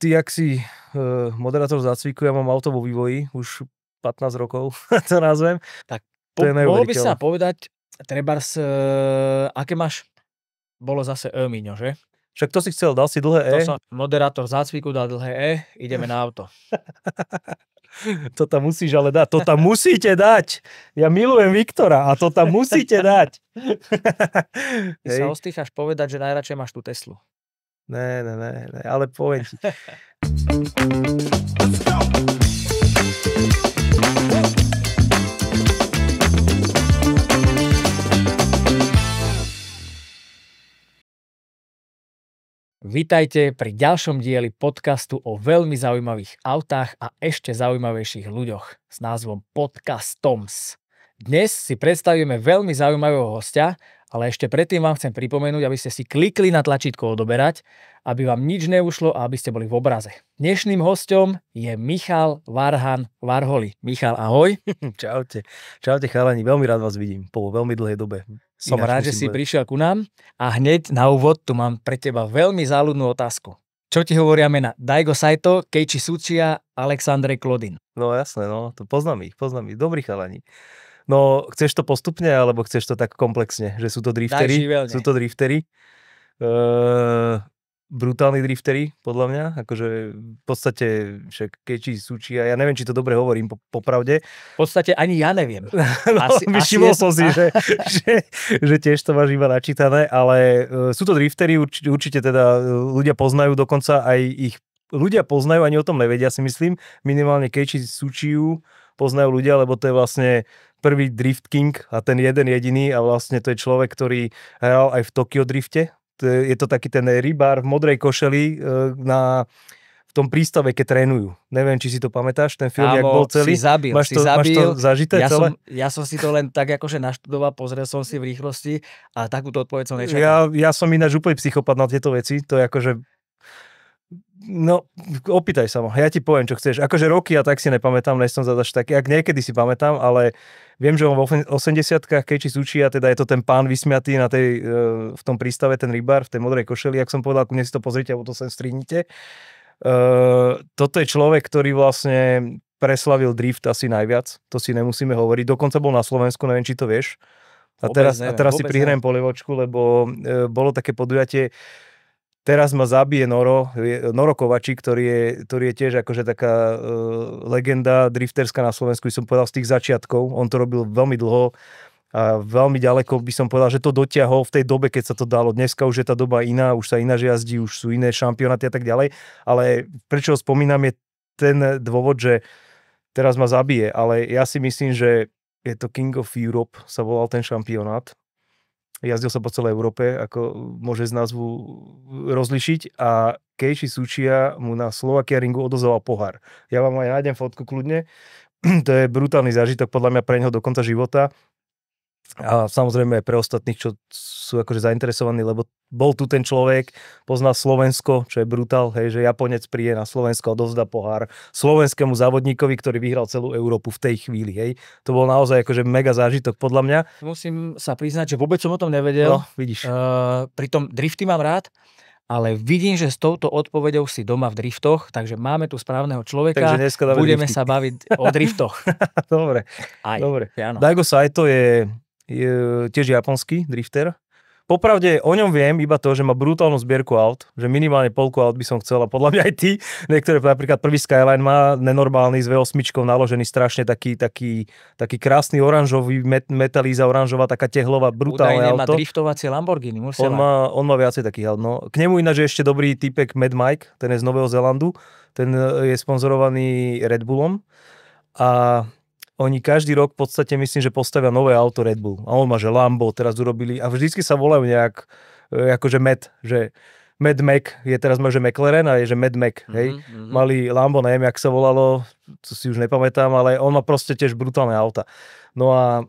ty, jak si moderátor zácviku, ja mám auto vo vývoji, už 15 rokov, to nazvem. Tak mohol by sa povedať, trebárs, aké máš, bolo zase Miňo, že? Však to si chcel, dal si dlhé E. Moderátor zácviku dal dlhé E, ideme na auto. To tam musíš ale dať, to tam musíte dať. Ja milujem Viktora a to tam musíte dať. Ty sa ostýchaš povedať, že najradšej máš tú Teslu. Ne, ale poviem ti. Vítajte pri ďalšom dieli podcastu o veľmi zaujímavých autách a ešte zaujímavejších ľuďoch s názvom Podcast Toms. Dnes si predstavíme veľmi zaujímavého hostia, ale ešte predtým vám chcem pripomenúť, aby ste si klikli na tlačítko odoberať, aby vám nič neušlo a aby ste boli v obraze. Dnešným hosťom je Michal Varhan Varholy. Michal, ahoj. Čaute. Čaute chalani, veľmi rád vás vidím po veľmi dlhej dobe. Som rád, že si prišiel ku nám a hneď na úvod tu mám pre teba veľmi záľudnú otázku. Čo ti hovoria mena? Daigo Saito, Keiichi Tsuchiya, Alexandre Klodin. No jasné, no, to poznám ich. Dobrí chalani. No, chceš to postupne, alebo chceš to tak komplexne? Že sú to driftery? Sú to driftery. Brutálni driftery, podľa mňa. Akože v podstate však Keiichi Tsuchiya, ja neviem, či to dobre hovorím, popravde. V podstate ani ja neviem. Všimol som si, že tiež to máš iba načítané, ale sú to driftery, určite teda ľudia poznajú, dokonca aj ich ľudia poznajú, ani o tom nevedia, si myslím. Minimálne Keiichi Tsuchiyu poznajú ľudia, lebo to je vlastne prvý Drift King a ten jeden jediný a vlastne to je človek, ktorý hral aj v Tokyo Drifte. Je to taký ten rybár v modrej košeli v tom prístave, keď trénujú. Neviem, či si to pamätáš, ten film, jak bol celý. Máš to zažité celé? Ja som si to len tak akože naštudoval, pozrel som si v rýchlosti a takúto odpoveď som nečakal. Ja som ináč úplne psychopat na tieto veci, to je akože no, opýtaj sa ma, ja ti poviem, čo chceš. Akože roky ja tak si nepamätám, než som zadaš taký, ak niekedy si pamätám, ale viem, že on v 80-kách Keiichi Tsuchiya, teda je to ten pán vysmiatý v tom prístave, ten rybár v tej modrej košeli, jak som povedal, kľudne si to pozrite, alebo to sem strihnite. Toto je človek, ktorý vlastne preslavil drift asi najviac, to si nemusíme hovoriť, dokonca bol na Slovensku, neviem, či to vieš. A teraz si prihrajem polievočku, lebo bolo také podujatie. Teraz ma zabije Noro Kovačík, ktorý je tiež akože taká legenda drifterská na Slovensku, by som povedal z tých začiatkov. On to robil veľmi dlho a veľmi ďaleko by som povedal, že to dotiahol v tej dobe, keď sa to dalo. Dneska už je tá doba iná, už sa ináč jazdí, už sú iné šampionáty a tak ďalej. Ale prečo ho spomínam je ten dôvod, že teraz ma zabije, ale ja si myslím, že je to King of Europe, sa volal ten šampionát. Jazdil sa po celej Európe, ako môže z názvu rozlišiť a Keiichi Tsuchiya mu na Slovakia Ringu odozoval pohár. Ja vám aj nájdem fotku kľudne. To je brutálny zážitok podľa mňa pre neho do konca života. A samozrejme aj pre ostatných, čo sú akože zainteresovaní, lebo bol tu ten človek, pozná Slovensko, čo je brutál, hej, že Japonec príde na Slovensko a dovzdá pohár slovenskému závodníkovi, ktorý vyhral celú Európu v tej chvíli, hej. To bol naozaj akože mega zážitok podľa mňa. Musím sa priznať, že vôbec som o tom nevedel. No, vidíš. Pritom drifty mám rád, ale vidím, že s touto odpoveďou si doma v driftoch, takže máme tu správneho človeka, budeme sa baviť o driftoch. Dobre. Daigo Saito je tiež japonský drifter. Popravde o ňom viem iba to, že má brutálnu zbierku aut, že minimálne polku aut by som chcel a podľa mňa aj ty, niektoré napríklad prvý Skyline má nenormálny s V8 naložený strašne taký krásny oranžový metalíza, oranžová taká tehlová brutálne auto. Údajne má driftovacie Lamborghini. On má viacej takých aut. No. K nemu ináč je ešte dobrý typek Mad Mike, ten je z Nového Zélandu, ten je sponzorovaný Red Bullom a oni každý rok v podstate myslím, že postavia nové auto Red Bull. A on má, že Lambo teraz urobili. A vždycky sa volajú nejak, akože Mad Mac. Je teraz že McLaren a je, že Mad Mac. Hej. Mali Lambo, neviem, jak sa volalo, to si už nepamätám, ale on má proste tiež brutálne auta. No a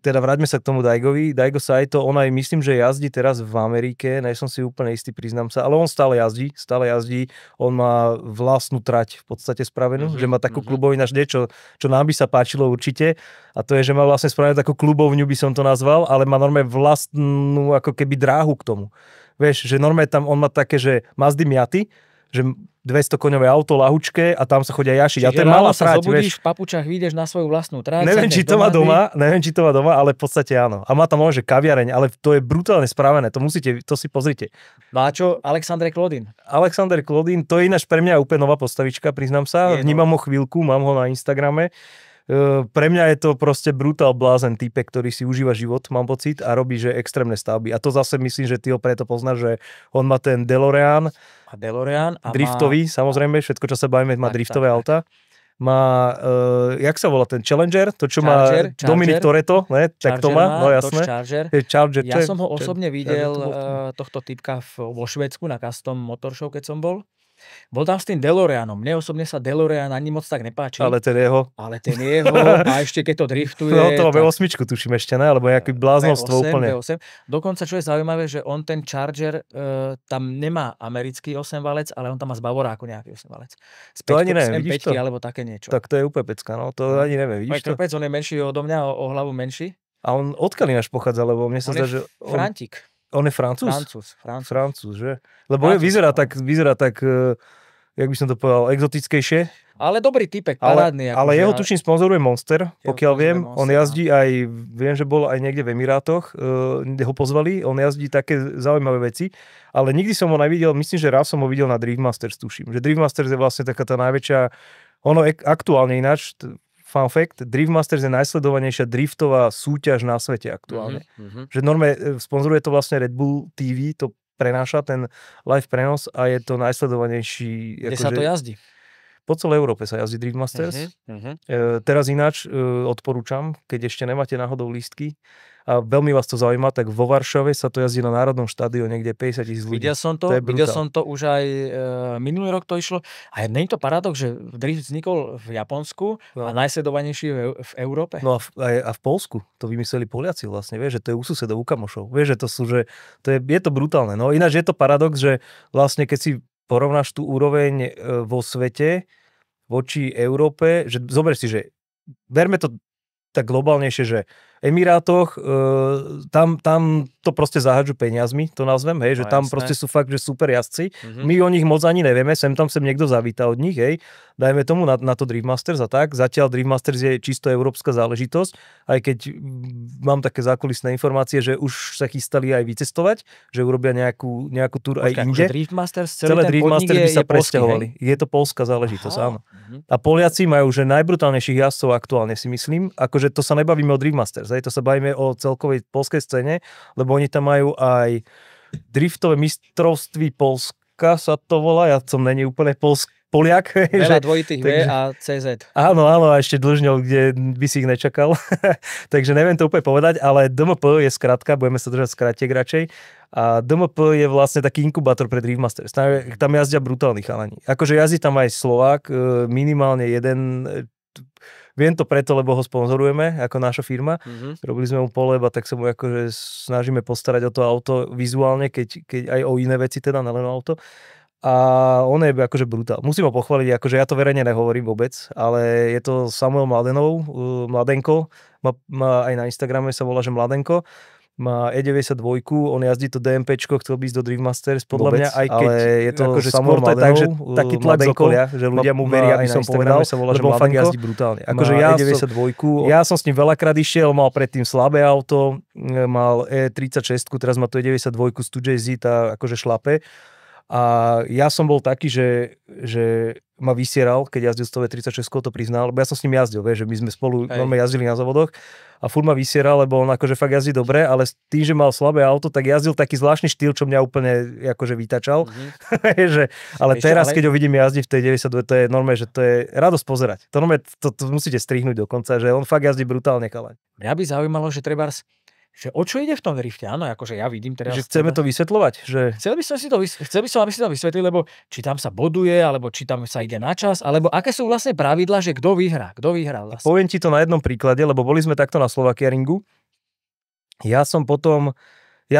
teda vráťme sa k tomu Daigovi. Daigo Saito, on aj myslím, že jazdí teraz v Amerike, nie som si úplne istý, priznám sa, ale on stále jazdí. On má vlastnú trať v podstate spravenú, že má takú klubovňu, čo nám by sa páčilo určite. A to je, že má vlastne spravenú takú klubovňu, by som to nazval, ale má normálne vlastnú ako keby dráhu k tomu. Vieš, že normálne tam on má také, že Mazdy Miaty, že 200 koňové auto, lahučké a tam sa chodia jašiť. Čiže a to je malá sa trať, zobudíš v papučách, vyjdeš na svoju vlastnú trať. Neviem, či to má doma, ale v podstate áno. A má tam že kaviareň, ale to je brutálne spravené, to si pozrite. No a čo Alexandre Klodin? Alexander Klodin, to je ináč pre mňa úplne nová postavička, priznám sa. Vnímam ho chvíľku, mám ho na Instagrame. Pre mňa je to proste brutál blázen typek, ktorý si užíva život, mám pocit, a robí, že extrémne stavby. A to zase myslím, že ty ho preto poznáš, že on má ten DeLorean. A driftový, samozrejme, všetko, čo sa bavíme, má driftové auta. Má, jak sa volá ten Challenger, to čo Charger, má Dominic Toretto, ne? Tak to má, no jasné. Charger. Ja som ho osobne videl, tohto typka vo Švédsku na Custom Motor Show, keď som bol. Bol tam s tým DeLoreanom. Mne osobne sa DeLorean ani moc tak nepáči. Ale ten jeho. A ešte keď to driftuje. No to V8 tuším ešte, ne? Alebo nejaké bláznostvo úplne. V8. Dokonca, čo je zaujímavé, že on ten Charger tam nemá americký 8-valec, ale on tam má z Bavoráku nejaký 8-valec. To ani neviem, vidíš to? Alebo také niečo. Tak to je úplne pecka, no. To ani neviem, vidíš to? On je menší odo mňa, o hlavu menší. A on odkiaľ ináč pochádza, lebo mne sa zdá, že... Frantík. On je Francúz? Francúz, že? Lebo vyzerá tak, jak by som to povedal, exotickejšie. Ale dobrý typek, parádny. Ale jeho tuším sponzoruje Monster, pokiaľ viem. On jazdí aj, viem, že bol aj niekde v Emirátoch, ho pozvali, on jazdí také zaujímavé veci, ale nikdy som ho nevidel, myslím, že raz som ho videl na Drift Masters, tuším. Že Drift Masters je vlastne taká tá najväčšia, aktuálne ináč, fun fact, Drift Masters je najsledovanejšia driftová súťaž na svete aktuálne. Že normálne sponzoruje to vlastne Red Bull TV, to prenáša ten live prenos a je to najsledovanejší. Kde sa to jazdí? Po celej Európe sa jazdí Drift Masters. Teraz ináč odporúčam, keď ešte nemáte náhodou lístky a veľmi vás to zaujíma, tak vo Varšave sa to jazdí na Národnom štádione, kde 50 000 ľudí. Videl som to už aj minulý rok to išlo. A nie je to paradox, že drift vznikol v Japonsku a najsledovanejší v Európe? No a v Poľsku to vymysleli Poliaci vlastne, vieš, že to je u susedov, u kamošov. Vieš, že to sú, že je to brutálne. No ináč je to paradox, že vlastne keď si porovnáš tú úroveň vo svete voči Európe, že zober si, že verme to tak globálnejšie, že Emirátoch, tam to proste zahádžu peniazmi, to nazvem, hej, že tam proste sú fakt, že super jazdci. My o nich moc ani nevieme, sem niekto zavíta od nich, hej, dajme tomu na to Drift Masters a tak. Zatiaľ Drift Masters je čisto európska záležitosť, aj keď mám také zákulisné informácie, že už sa chystali aj vycestovať, že urobia nejakú túr aj inde. Drift Masters, celé Drift Masters by sa presťahovali. Je to poľská záležitosť, áno. A Poliaci majú že najbrutálnejších jazdcov aktuálne, si myslím, akože to sa nebavíme o Drift Masters, to sa bavíme o celkovej poľskej scéne, lebo oni tam majú aj driftové mistrovství Poľska, sa to volá, ja som není úplne Poliak. Veľa dvojitých V a CZ. Áno, a ešte dlžňov, kde by si ich nečakal. Takže neviem to úplne povedať, ale DMP je skratka, budeme sa držať skratiek radšej. A DMP je vlastne taký inkubátor pre Drift Masters. Tam jazdia brutálni chalani. Akože jazdí tam aj Slovák, minimálne jeden. Viem to preto, lebo ho sponzorujeme ako naša firma. Robili sme mu poleba, tak sa mu akože snažíme postarať o to auto vizuálne, keď aj o iné veci teda, nelen o auto. A on je akože brutál. Musím ho pochváliť, akože ja to verejne nehovorím vôbec, ale je to Samuel Mladenko, má aj na Instagrame sa volá, že Mladenko. Má E92, on jazdí to DMPčko, chcel by ísť do Drift Masters, podľa mňa, aj keď je to akože skôr to je tak, že taký tlak z okolia, že ľudia mu veria, aby som povedal, sa volá, lebo on fakt jazdí brutálne. Akože ja som s ním veľakrát išiel, mal predtým slabé auto, mal E36, teraz má tu E92 Studio Z, tá akože šlape. A ja som bol taký, že ma vysieral, keď jazdil 136, to priznal, lebo ja som s ním jazdil, vieš, že my sme spolu normálne jazdili na závodoch a furt ma vysieral, lebo on akože fakt jazdí dobre, ale s tým, že mal slabé auto, tak jazdil taký zvláštny štýl, čo mňa úplne akože vytačal. Ale teraz, keď ho vidím jazdiť v tej 92, to je normálne, že to je radosť pozerať. To normálne, to musíte strihnúť dokonca, že on fakt jazdí brutálne, kalaň. Mňa by zaujímalo, že trebárs že o čo ide v tom drifte? Áno, akože ja vidím teraz... Že chceme to vysvetľovať? Že... Chcel by som, aby si to vysvetlil, lebo či tam sa boduje, alebo či tam sa ide na čas, alebo aké sú vlastne pravidlá, že kto vyhrá vlastne. Poviem ti to na jednom príklade, lebo boli sme takto na Slovakia ringu. Ja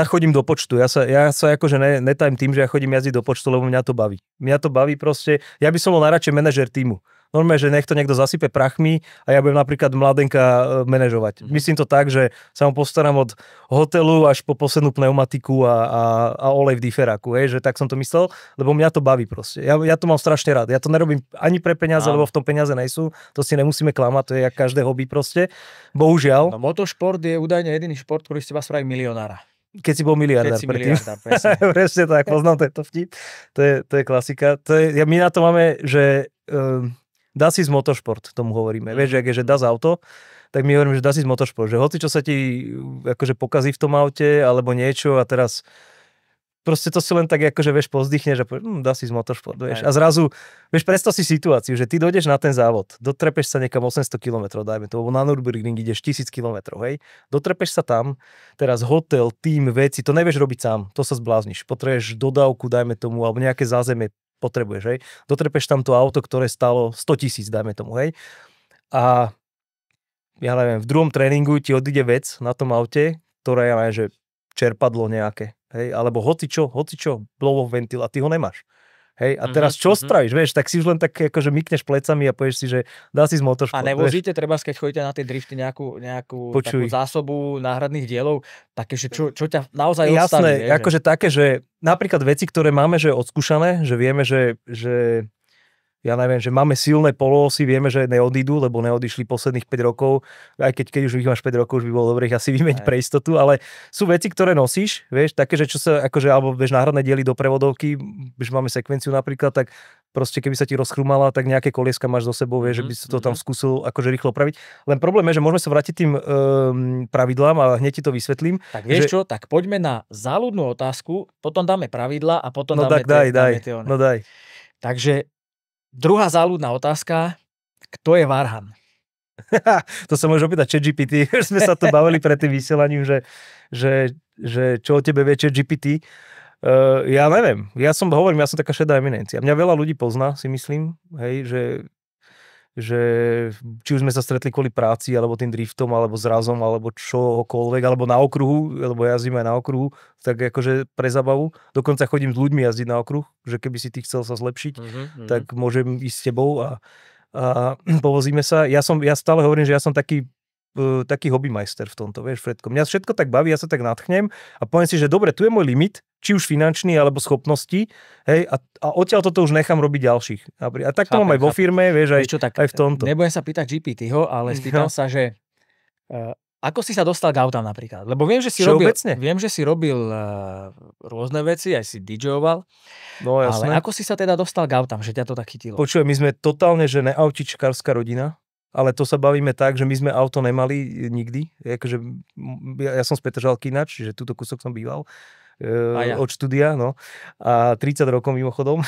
chodím do počtu. Ja sa akože netajím tým, že ja chodím jazdiť do počtu, lebo mňa to baví. Mňa to baví proste. Ja by som bol najradšej manažer týmu. Normálne, že nech to niekto zasype prachmi a ja budem napríklad mladenka manažovať. Myslím to tak, že sa mu postaram od hotelu až po poslednú pneumatiku a olej v diferáku, že tak som to myslel, lebo mňa to baví proste. Ja to mám strašne rád. Ja to nerobím ani pre peniaze, lebo v tom peniaze nejsú. To si nemusíme klamať, to je jak každé hobby proste. Bohužiaľ. No motošport je údajne jediný šport, ktorý z teba spraví milionára. Keď si bol miliardár predtým. Presne tak, poznám tento vtip. To je klasika. My na to máme, že dá si z motošport, tomu hovoríme. Vieš, že dá z auto, tak my hovoríme, že dá si z motošport. Že hoci čo sa ti akože pokazí v tom aute, alebo niečo a teraz proste to si len tak akože vieš pozdýchneš a povieš, dá si z motošport, vieš. A zrazu, vieš, predstav si situáciu, že ty dojdeš na ten závod, dotrepeš sa niekam 800 km, dajme to, na Nürburgring ideš 1000 km, hej. Dotrepeš sa tam, teraz hotel, tým, veci, to nevieš robiť sám, to sa zblázniš. Potrebuješ dodávku, dajme tomu, alebo nejaké zázemie potrebuješ, hej. Dotrepeš tam to auto, ktoré stálo 100 000, dajme tomu, hej. A ja neviem, v druhom tréningu ti odíde vec na tom aute, ktorá je, že čerpadlo nejaké. Hej, alebo hocičo, blow-off ventil a ty ho nemáš. Hej, a teraz čo spravíš, vieš, tak si už len tak akože mykneš plecami a povieš si, že dá si z motošport. A nevozíte, treba, keď chodíte na tie drifty nejakú takú zásobu náhradných dielov, také, že čo ťa naozaj odstaví. Jasné, akože také, že napríklad veci, ktoré máme, že odskúšané, že vieme, že ja neviem, že máme silné poloosy, vieme, že neodídu, lebo neodišli posledných 5 rokov, aj keď už ich máš 5 rokov, už by bolo dobré ich asi vymeniť pre istotu, ale sú veci, ktoré nosíš, vieš, také, že čo sa, akože, alebo vieš, náhradné diely do prevodovky, že máme sekvenciu napríklad, tak proste keby sa ti rozchrumala, tak nejaké kolieska máš so sebou, vieš, že by si to tam skúsil akože rýchlo opraviť. Len problém je, že môžeme sa vrátiť tým pravidlám a hneď ti to vysvetlím. Tak vieš čo, tak poďme na záľudnú otázku, potom dáme pravidlá a potom dáme daj. Takže druhá záľudná otázka, kto je Varhan? To sa môže opýtať ChatGPT, sme sa tu bavili pred tým vysielaním, že čo o tebe vie ChatGPT. Ja neviem, ja som taká šedá eminencia. Mňa veľa ľudí pozná, si myslím, hej, že či už sme sa stretli kvôli práci, alebo tým driftom, alebo zrazom, alebo čokoľvek, alebo na okruhu, lebo jazdím aj na okruhu, tak akože pre zabavu. Dokonca chodím s ľuďmi jazdiť na okruh, že keby si ty chcel sa zlepšiť, tak môžem ísť s tebou a povozíme sa. Ja stále hovorím, že ja som taký hobbymajster v tomto, vieš, Fredko. Mňa všetko tak baví, ja sa tak nadchnem a poviem si, že dobre, tu je môj limit, či už finančný, alebo schopnosti, hej, a odtiaľ toto už nechám robiť ďalších. A tak to mám aj vo firme, vieš, aj v tomto. Nebudem sa pýtať GPT-ho, ale spýtam sa, že ako si sa dostal k autám napríklad? Lebo viem, že si robil rôzne veci, aj si DJoval, no, jasné. Ale ako si sa teda dostal k autám, že ťa to tak chytilo? Počuj, my sme totálne, že neautičkárska rodina. Ale to sa bavíme tak, že my sme auto nemali nikdy. Akože, ja som z Petržalky ináč, že túto kúsok som býval od štúdia, no. A 30 rokov mimochodom.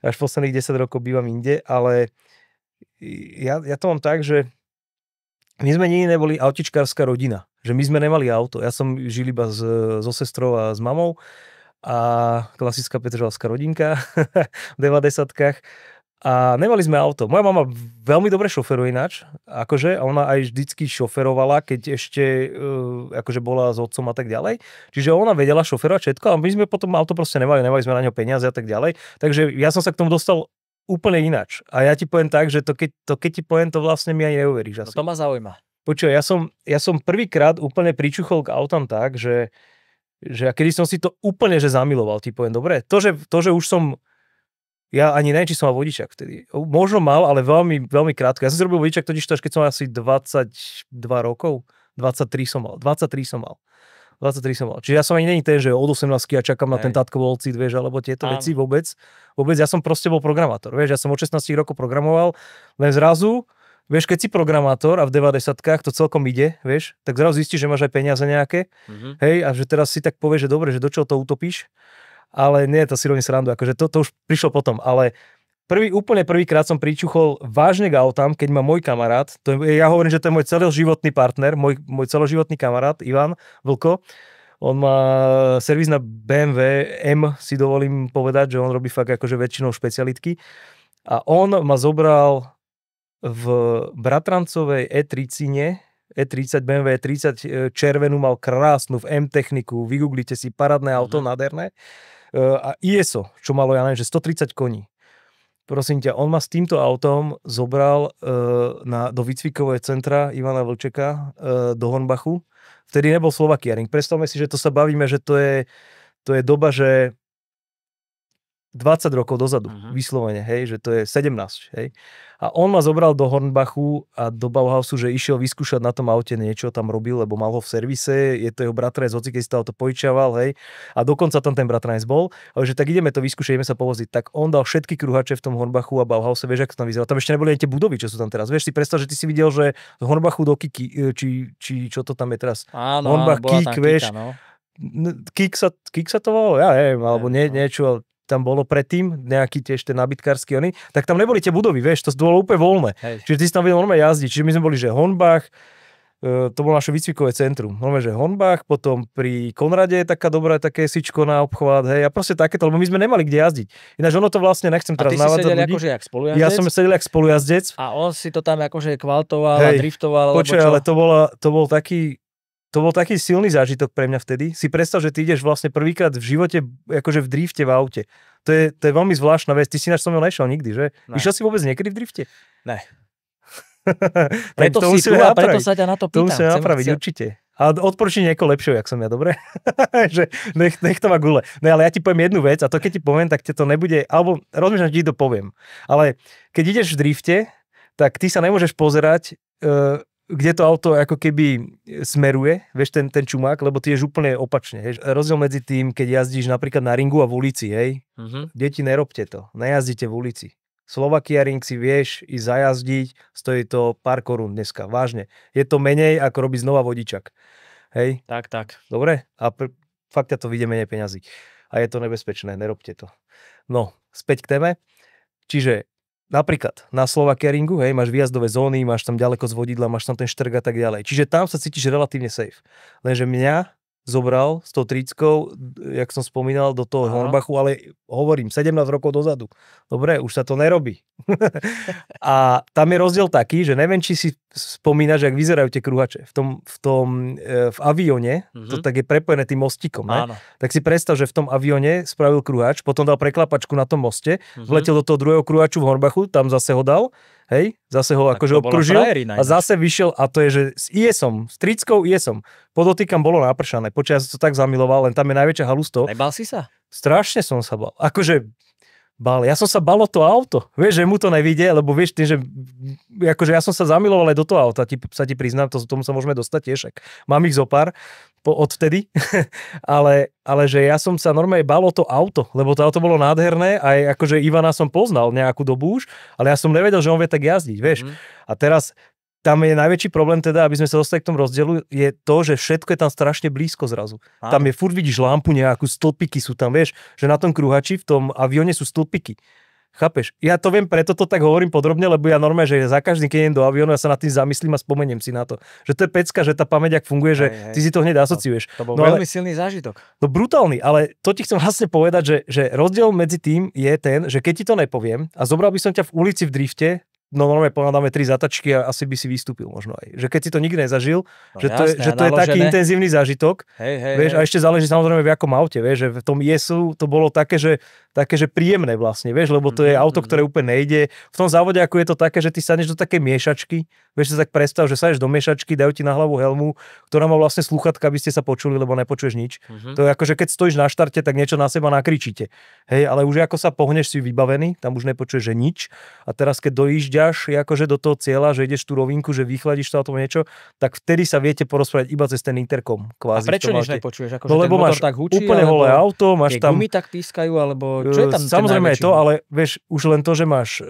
Až posledných 10 rokov bývam inde, ale ja to mám tak, že my sme nikdy neboli autičkárska rodina. Že my sme nemali auto. Ja som žil iba so sestrou a s mamou a klasická petržalská rodinka v 90-kách. A nemali sme auto. Moja mama veľmi dobre šoferuje ináč, akože, a ona aj vždycky šoferovala, keď ešte akože bola s otcom a tak ďalej. Čiže ona vedela šoferovať všetko a my sme potom auto proste nemali sme na ňo peniaze a tak ďalej. Takže ja som sa k tomu dostal úplne ináč. A ja ti poviem tak, že keď ti poviem, to vlastne mi ani neuveríš. No to ma zaujíma. Počuj, ja som prvýkrát úplne pričuchol k autám tak, že kedy som si to úplne že zamiloval, ti poviem, dobre. To, že už som ja ani neviem, či som mal vodičák vtedy. Možno mal, ale veľmi, veľmi krátko. Ja som si robil vodičák totiž to, až keď som asi 22 rokov. 23 som mal. Čiže ja som ani není ten, že od 18 a čakám na ten tátkov olcit, vieš, alebo tieto veci vôbec. Vôbec ja som proste bol programátor. Vieš, ja som od 16 rokov programoval, len zrazu, vieš, keď si programátor a v 90-kách to celkom ide, vieš, tak zrazu zistíš, že máš aj peniaze nejaké. Hej, a že teraz si tak povieš, že dobre, že do čoho to utopíš. Ale nie, to si robím srandu, akože to už prišlo potom, ale úplne prvýkrát som pričuchol vážne k autám, keď ma môj kamarát, ja hovorím, že to je môj celoživotný partner, môj celoživotný kamarát, Ivan Vlko, on má servis na BMW M, si dovolím povedať, že on robí fakt akože väčšinou špecialitky a on ma zobral v bratrancovej E30 BMW E30 červenú, mal krásnu v M techniku, vygooglite si, parádne auto, nádherné. A ISO, čo malo, ja neviem, že 130 koní. prosím ťa, on ma s týmto autom zobral do výcvikového centra Ivana Vlčeka do Hornbachu. Vtedy nebol Slovakiaring. Predstavme si, že to sa bavíme, že to je doba, že 20 rokov dozadu, vyslovene, hej, že to je 17, hej. A on ma zobral do Hornbachu a do Bauhausu, že išiel vyskúšať na tom aute niečo, tam robil, lebo mal ho v servise, je to jeho bratranec, hoci keď si to auto požičiaval, hej. A dokonca tam ten bratranec bol, ale že tak ideme to vyskúšať, ideme sa povoziť. Tak on dal všetky kruhače v tom Hornbachu a Bauhause, vieš, ako to tam vyzeralo. Tam ešte neboli ani tie budovy, čo sú tam teraz. Vieš si predstav, že ty si videl, že z Hornbachu do Kiki, či čo to tam je teraz. Áno, Hornbach, bola Kik, tam vieš. Kika, no. Kik sa to volalo? Ja neviem, alebo niečo tam bolo predtým, nejaký tiež ten nábytkársky oni, tak tam neboli tie budovy, vieš, to bolo úplne voľné. Hej. Čiže ty si tam vedel normálne jazdiť. Čiže my sme boli, že Hornbach, to bolo naše výcvikové centrum. Normálne, že Hornbach, potom pri Konrade je taká dobrá, také sičko na obchvat, hej, a proste takéto, lebo my sme nemali kde jazdiť. Ináč ono to vlastne, nechcem teraz navádzať ľudí. A ty si sedel akože jak spolujazdec? Ja som sedel jak spolujazdec. A on si to tam akože kvaltoval a driftoval, Počuj, ale to bol taký silný zážitok pre mňa vtedy. Si predstav, že ty ideš vlastne prvýkrát v živote akože v drifte v aute. To je veľmi zvláštna vec. Ty si náš som mnou nešiel nikdy, že? Ne. Išiel si vôbec niekedy v drifte? Ne. preto sa ťa na to pýtam. To musíme napraviť, určite. A odporúčam nieko lepšie, jak som ja, dobre? Že nech to má gule. No ale ja ti poviem jednu vec a to keď ti poviem, tak to nebude, alebo rozmýšľam, že ti to poviem. Ale keď ideš v drifte, tak ty sa nemôžeš pozerať kde to auto ako keby smeruje, vieš, ten čumák, lebo ty ješ úplne opačne. Hej. Rozdiel medzi tým, keď jazdíš napríklad na ringu a v ulici, hej. Deti, nerobte to. Nejazdite v ulici. Slovakia ring si vieš ísť zajazdiť, stojí to pár korún dneska, vážne. Je to menej, ako robí znova vodičak. Hej. Tak. Dobre? A fakt ťa to vyjde menej peňazí. A je to nebezpečné, nerobte to. No, späť k téme. Čiže napríklad na Slovakia ringu, hej, máš výjazdové zóny, máš tam ďaleko z vodidla, máš tam ten štrk a tak ďalej. Čiže tam sa cítiš relatívne safe. Lenže mňa zobral s tou tríckou, jak som spomínal, do toho Hornbachu, ale hovorím, 17 rokov dozadu. Dobre, už sa to nerobí. A tam je rozdiel taký, že neviem, či si spomínaš, jak vyzerajú tie kruhače. V avióne, to tak je prepojené tým mostíkom, ne? Tak si predstav, že v tom avióne spravil kruhač, potom dal preklapačku na tom moste, vletel do toho druhého kruhaču v Hornbachu, tam zase ho dal, hej, zase ho akože obkružil a zase vyšiel, a to je, že s IS-om, s tríckou IS-om, podotýkam bolo napršané, počas ja som to tak zamiloval, len tam je najväčšia halusto. Nebal si sa? Strašne som sa bal. Akože ja som sa bal o to auto. Vieš, že mu to nevidie, lebo vieš ty, že akože ja som sa zamiloval aj do toho auta, sa ti priznám, tomu sa môžeme dostať tiež. Mám ich zopár odvtedy, ale že ja som sa normálne bal o to auto, lebo to auto bolo nádherné, aj akože Ivana som poznal nejakú dobu už, ale ja som nevedel, že on vie tak jazdiť, vieš. A teraz tam je najväčší problém teda, aby sme sa dostali k tomu rozdielu, je to, že všetko je tam strašne blízko zrazu. Tam je furt vidíš lampu nejakú, stĺpiky sú tam, vieš, že na tom kruhači v tom avióne sú stĺpiky. Chápeš? Ja to viem, preto to tak hovorím podrobne, lebo ja normálne, že za každým, keď idem do aviónu, ja sa nad tým zamyslím a spomeniem si na to. Že to je pecka, že tá pamäť ak funguje, že ty si to hneď asociuješ. To bol veľmi silný zážitok. No brutálny, ale to ti chcem vlastne povedať, že rozdiel medzi tým je ten, že keď ti to nepoviem a zobral by som ťa v ulici v drifte, no normálne ponadáme 3 zatačky a asi by si vystúpil možno aj. Že keď si to nikdy nezažil, no, že to je taký intenzívny zážitok, vieš, a ešte záleží samozrejme v akom aute, vieš, že v tom IS-u to bolo také, že príjemné vlastne, vieš, lebo to je auto, ktoré úplne nejde. V tom závode ako je to také, že ty sadneš do také miešačky, vieš, sa tak predstav, že sadneš do miešačky, dajú ti na hlavu helmu, ktorá má vlastne slúchatka, aby ste sa počuli, lebo nepočuješ nič. To je ako, že keď stojíš na štarte, tak niečo na seba nakričíte. Hej, ale už ako sa pohneš, si vybavený, tam už nepočuješ že nič. A teraz keď dojížďaš akože do toho cieľa, že ideš tú rovinku, že vychladíš to alebo niečo, tak vtedy sa viete porozprávať iba cez ten interkom. Kvázi, a prečo nič nepočuješ? Akože no lebo máš tak hučí, úplne holé auto, máš tam gumy tak pískajú, alebo čo je tam? Samozrejme je to, ale vieš, už len to, že máš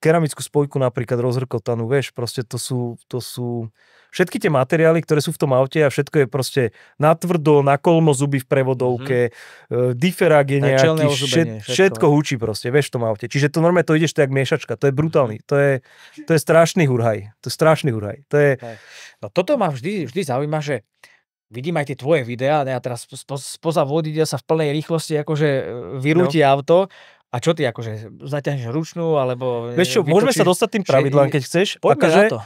keramickú spojku napríklad rozhrkotanú, vieš, proste to sú všetky tie materiály, ktoré sú v tom aute a všetko je proste natvrdo, na kolmo zuby v prevodovke, diferák je nejaký, všetko hučí proste, vieš, v tom aute. Čiže to normálne to ideš tak miešačka, to je brutálny, to je strašný hurhaj, No toto ma vždy zaujíma, že vidím aj tie tvoje videá, ja teraz spoza vodidia sa v plnej rýchlosti akože vyrúti auto. A čo ty, akože zaťahneš ručnú, alebo... Vieš čo, môžeme sa dostať tým pravidlám, keď chceš. Poďme na to.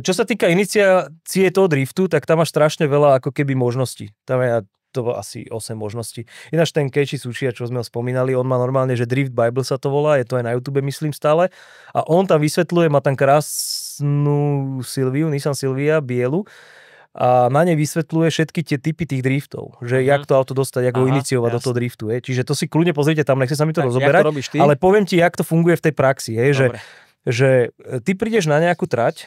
Čo sa týka iniciácie toho driftu, tak tam máš strašne veľa ako keby možností. Tam ja to bolo asi 8 možností. Ináč ten Keiichi Tsuchiya, čo sme ho spomínali, on má normálne, že Drift Bible sa to volá, je to aj na YouTube, myslím stále. A on tam vysvetľuje, má tam krásnu Nissan Silvia, bielu, a na nej vysvetľuje všetky tie typy tých driftov, že jak to auto dostať, jak ho iniciovať do toho driftu. Čiže to si kľudne pozrite tam, nechce sa mi to rozoberať, ale poviem ti, jak to funguje v tej praxi, že ty prídeš na nejakú trať.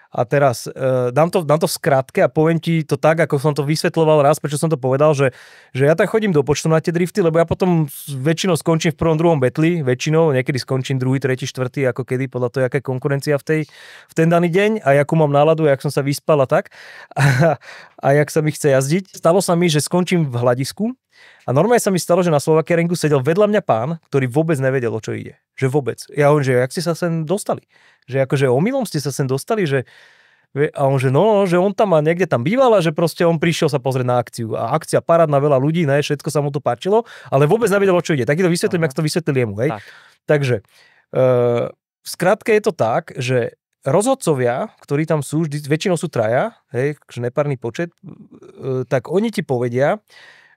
A teraz dám to v skratke a poviem ti to tak, ako som to vysvetľoval raz, prečo som to povedal, že ja tak chodím do počtu na tie drifty, lebo ja potom väčšinou skončím v prvom, druhom betli, väčšinou, niekedy skončím druhý, tretí, štvrtý, ako kedy, podľa toho, aká je konkurencia v ten daný deň a jakú mám náladu, jak som sa vyspal a tak a jak sa mi chce jazdiť. Stalo sa mi, že skončím v hľadisku a normálne sa mi stalo, že na Slovakiaringu sedel vedľa mňa pán, ktorý vôbec nevedel, o čo ide. Že vôbec. Ja hovorím, že jak ste sa sem dostali? Že akože omylom ste sa sem dostali, že a on, že že on tam niekde tam býval a že proste on prišiel sa pozrieť na akciu. A akcia parádna, veľa ľudí, ne, všetko sa mu to páčilo, ale vôbec nevedel, o čo ide. Tak to vysvetlím, jak to vysvetlil jemu. Hej? Tak. Takže v skratke je to tak, že rozhodcovia, ktorí tam sú, väčšinou sú traja, hej, nepárny počet, tak oni ti povedia,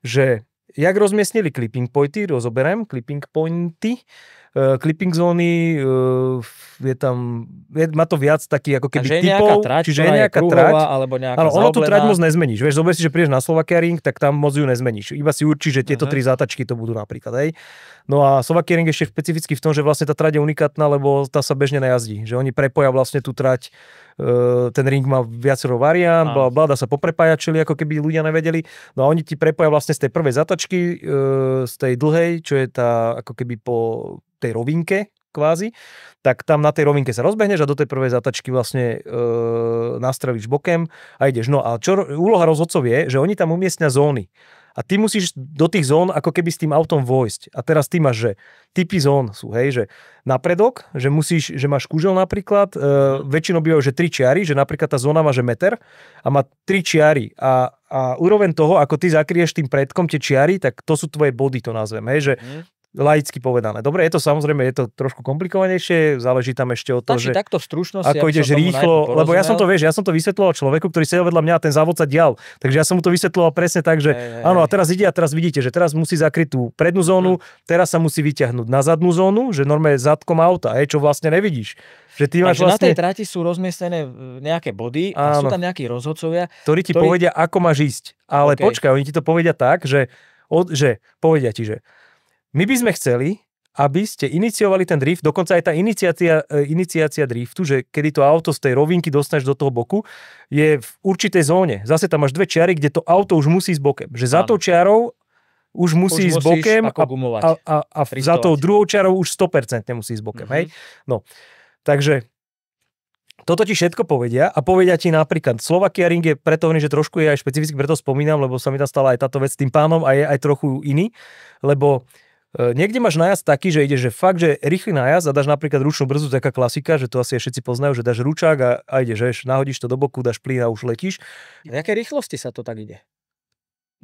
že jak rozmiestnili clipping pointy, rozoberiem clipping pointy, clipping zóny, je tam, má to viac takých ako keby typov, čiže je nejaká trať, alebo nejaká zaoblená. Ono tú trať moc nezmeníš, vieš, zober si, že prídeš na Slovakiaring, tak tam moc ju nezmeníš, iba si určíš, že tieto 3 zátačky to budú napríklad, hej. No a Slovakiaring je ešte špecificky v tom, že vlastne tá trať je unikátna, lebo tá sa bežne nejazdí, že oni prepoja vlastne tú trať, ten ring má viacero variant, dá sa poprepájať, čili ako keby ľudia nevedeli. No a oni ti prepoja vlastne z tej prvej zatačky, z tej dlhej, čo je tá ako keby po tej rovinke kvázi, tak tam na tej rovinke sa rozbehneš a do tej prvej zatačky vlastne nastrelíš bokem a ideš. No a čo úloha rozhodcov je, že oni tam umiestnia zóny. A ty musíš do tých zón ako keby s tým autom vojsť. A teraz ty máš, že typy zón sú, hej, že napredok, že máš kužel napríklad, väčšinou bývajú, že 3 čiary, že napríklad tá zóna má, že meter a má 3 čiary a úroveň toho, ako ty zakrieš tým predkom tie čiary, tak to sú tvoje body, to nazvem, hej, že laicky povedané. Dobre, je to samozrejme, je to trošku komplikovanejšie, záleží tam ešte o to, že takto v stručnosti, ako ideš rýchlo, lebo ja som to vysvetľoval človeku, ktorý sedel vedľa mňa a ten závod sa dial. Takže ja som mu to vysvetľoval presne tak, že áno, a teraz ide a teraz vidíte, že teraz musí zakryť tú prednú zónu, teraz sa musí vyťahnuť na zadnú zónu, že normálne zadkom auta, čo vlastne nevidíš. Že ty máš vlastne... na tej trati sú rozmiestnené nejaké body a sú tam nejakí rozhodcovia, ktorí ti povedia, ako máš ísť. Ale počkaj, oni ti to povedia tak, že povedia ti, že my by sme chceli, aby ste iniciovali ten drift, dokonca aj tá iniciácia driftu, že kedy to auto z tej rovinky dostaneš do toho boku, je v určitej zóne. Zase tam máš 2 čiary, kde to auto už musí ísť bokem. Že za tou čiarou už musí ísť bokem a za tou druhou čiarou už 100% musí ísť bokem. Hej? No, takže toto ti všetko povedia a povedia ti napríklad Slovakiaring je preto, že trošku je aj špecificky, preto spomínam, lebo sa mi tam stala aj táto vec s tým pánom a je aj trochu iný, lebo niekde máš nájazd taký, že ideš, že fakt, že rýchly nájazd a dáš napríklad ručnú brzdu, taká klasika, že to asi všetci poznajú, že dáš ručák a ideš, nahodíš to do boku, dáš plyn a už letíš. A jaké rýchlosti sa to tak ide?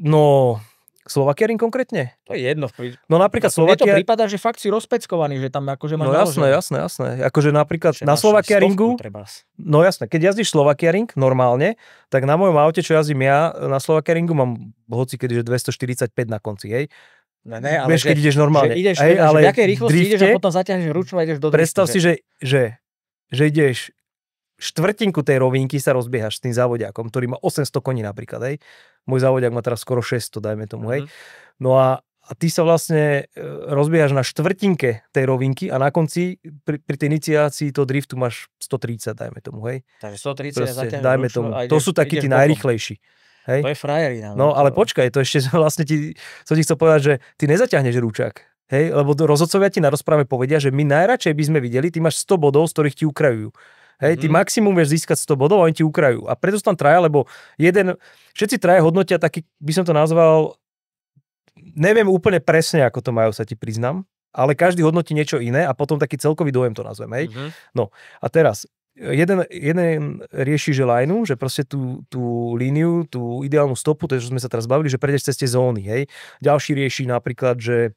No, Slovakiaring konkrétne? To je jedno. No napríklad Slovakia... Mne to prípada, že fakt si rozpeckovaný, že tam akože máš naložené. Jasné. Akože napríklad na Slovakiaringu, no jasné, keď jazdíš Slovakiaring normálne, tak na mojom aute, čo jazdím ja, na Slovakiaringu mám hocikedy, že 245 na konci, hej. Ne, ale vieš, keď ideš normálne. Že ideš, ale v jakej rýchlosti ideš a potom zaťahneš ručnú a ideš do driftu. Predstav si, že ideš štvrtinku tej rovinky sa rozbiehaš s tým závodiakom, ktorý má 800 koní napríklad, hej. Môj závodiak má teraz skoro 600, dajme tomu, hej. No a ty sa vlastne rozbiehaš na štvrtinke tej rovinky a na konci pri tej iniciácii toho driftu máš 130, dajme tomu, hej. Takže 130 zaťahneš dajme tomu. To sú takí tí najrýchlejší. Hej. To je frajerina. No ale počkaj, to ešte vlastne som ti chcel povedať, že ty nezaťahneš rúčak. Hej, lebo rozhodcovia ti na rozprave povedia, že my najradšej by sme videli, ty máš 100 bodov, z ktorých ti ukrajujú. Hej, ty maximum vieš získať 100 bodov a oni ti ukrajujú. A preto sú tam traja, lebo všetci traja hodnotia taký, by som to nazval, neviem úplne presne, ako to majú, sa ti priznám, ale každý hodnotí niečo iné a potom taký celkový dojem to nazvem. Hej. No a teraz jeden rieši, že lineu, že proste tú líniu, tú ideálnu stopu, to je, čo sme sa teraz bavili, že prejdeš cez tie zóny, hej. Ďalší rieši napríklad, že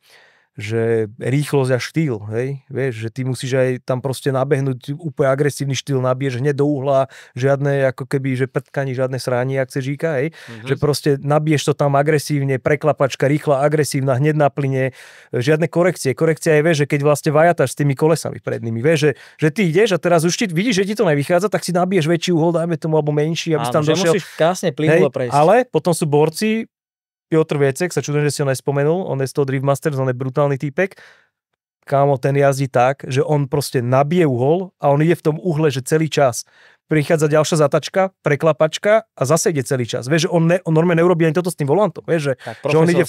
rýchlosť a štýl, hej, vieš, že ty musíš aj tam proste nabehnúť úplne agresívny štýl, nabiješ hneď do uhla, žiadne ako keby, že prtkani, žiadne srání, ak chce Žíka, hej, že proste nabiješ to tam agresívne, preklapačka, rýchla, agresívna, hneď na plyne, žiadne korekcie. Korekcia je, vieš, že keď vlastne vajatáš s tými kolesami prednými, vieš, že ty ideš a teraz už ti vidíš, že ti to nevychádza, tak si nabiješ väčší uhol, dajme tomu, alebo menší, aby si tam došiel. Musíš krásne plynulo prejsť. Ale potom sú borci, Piotr Viecek, sa čudujem, že si ho nespomenul, on je z toho Drift Masters, on je brutálny týpek. Kámo, ten jazdí tak, že on proste nabije uhol a on ide v tom uhle, že celý čas. Prichádza ďalšia zatačka, preklapačka a zase ide celý čas. Vieš, že on normálne neurobí ani toto s tým volantom. Vieš, že on ide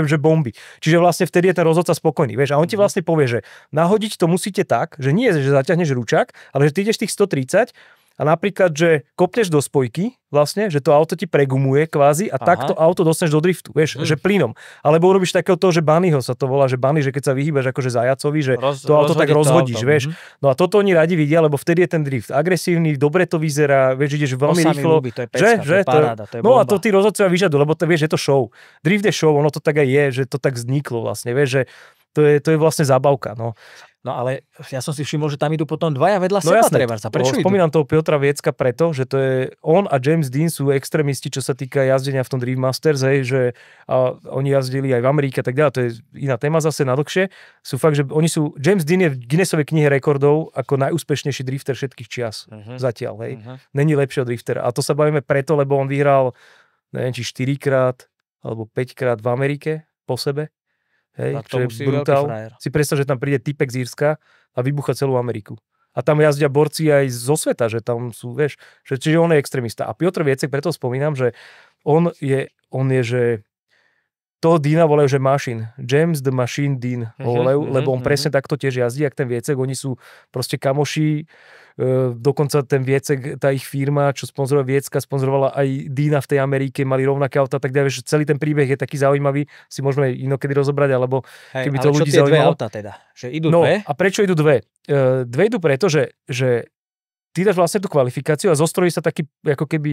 že bomby. Čiže vlastne vtedy je ten rozhodca spokojný. Vieš, a on ti vlastne povie, že nahodiť to musíte tak, že nie je, že zaťahneš ručak, ale že ty ideš tých 130 a napríklad, že kopneš do spojky, vlastne, že to auto ti pregumuje kvázi a takto auto dostaneš do driftu, vieš, že plynom. Alebo urobíš takého toho, že bunnyho sa to volá, že bunny, že keď sa vyhýbaš akože zajacovi, že to auto tak rozhodíš, vieš. No a toto oni radi vidia, lebo vtedy je ten drift agresívny, dobre to vyzerá, vieš, ideš veľmi rýchlo. To je pecka, to je paráda, to je bomba. No a to tí rozhodcovia vyžadujú, lebo to, vieš, je to show. Drift je show, ono to tak aj je, že to tak vzniklo vlastne, vieš, že to je vlastne zábavka, no. No ale ja som si všimol, že tam idú potom dvaja vedľa seba, trebárs. Prečo idú? Spomínam toho Piotra Viecka preto, že to je on a James Dean sú extrémisti, čo sa týka jazdenia v tom Drift Masters, hej, že oni jazdili aj v Amerike a tak ďalej, to je iná téma zase na dlhšie. Sú fakt, že oni sú, James Dean je v Guinnessovej knihe rekordov ako najúspešnejší drifter všetkých čias zatiaľ, hej. Není lepšieho driftera. A to sa bavíme preto, lebo on vyhral, neviem, či 4-krát alebo 5-krát v Amerike po sebe. Hej, čo je brutál. Si predstav, že tam príde typek z Írska a vybucha celú Ameriku. A tam jazdia borci aj zo sveta, že tam sú, vieš, čiže on je extrémista. A Piotr Viecek, preto spomínam, že on je, že toho Deana volajú, že Machine. James the Machine Dean ho volajú, lebo on presne takto tiež jazdí, jak ten Viecek. Oni sú proste kamoši. Dokonca ten Viecek, tá ich firma, čo sponzorovala Viecka, sponzorovala aj Deana v tej Amerike, mali rovnaké auta, tak ďalej, že celý ten príbeh je taký zaujímavý, si môžeme inokedy rozobrať, alebo keby to ľudí zaujímalo. Ale čo tie dve auta teda? Že idú dve? A prečo idú dve? Dve idú preto, že ty dáš vlastne tú kvalifikáciu a zostrojí sa taký ako keby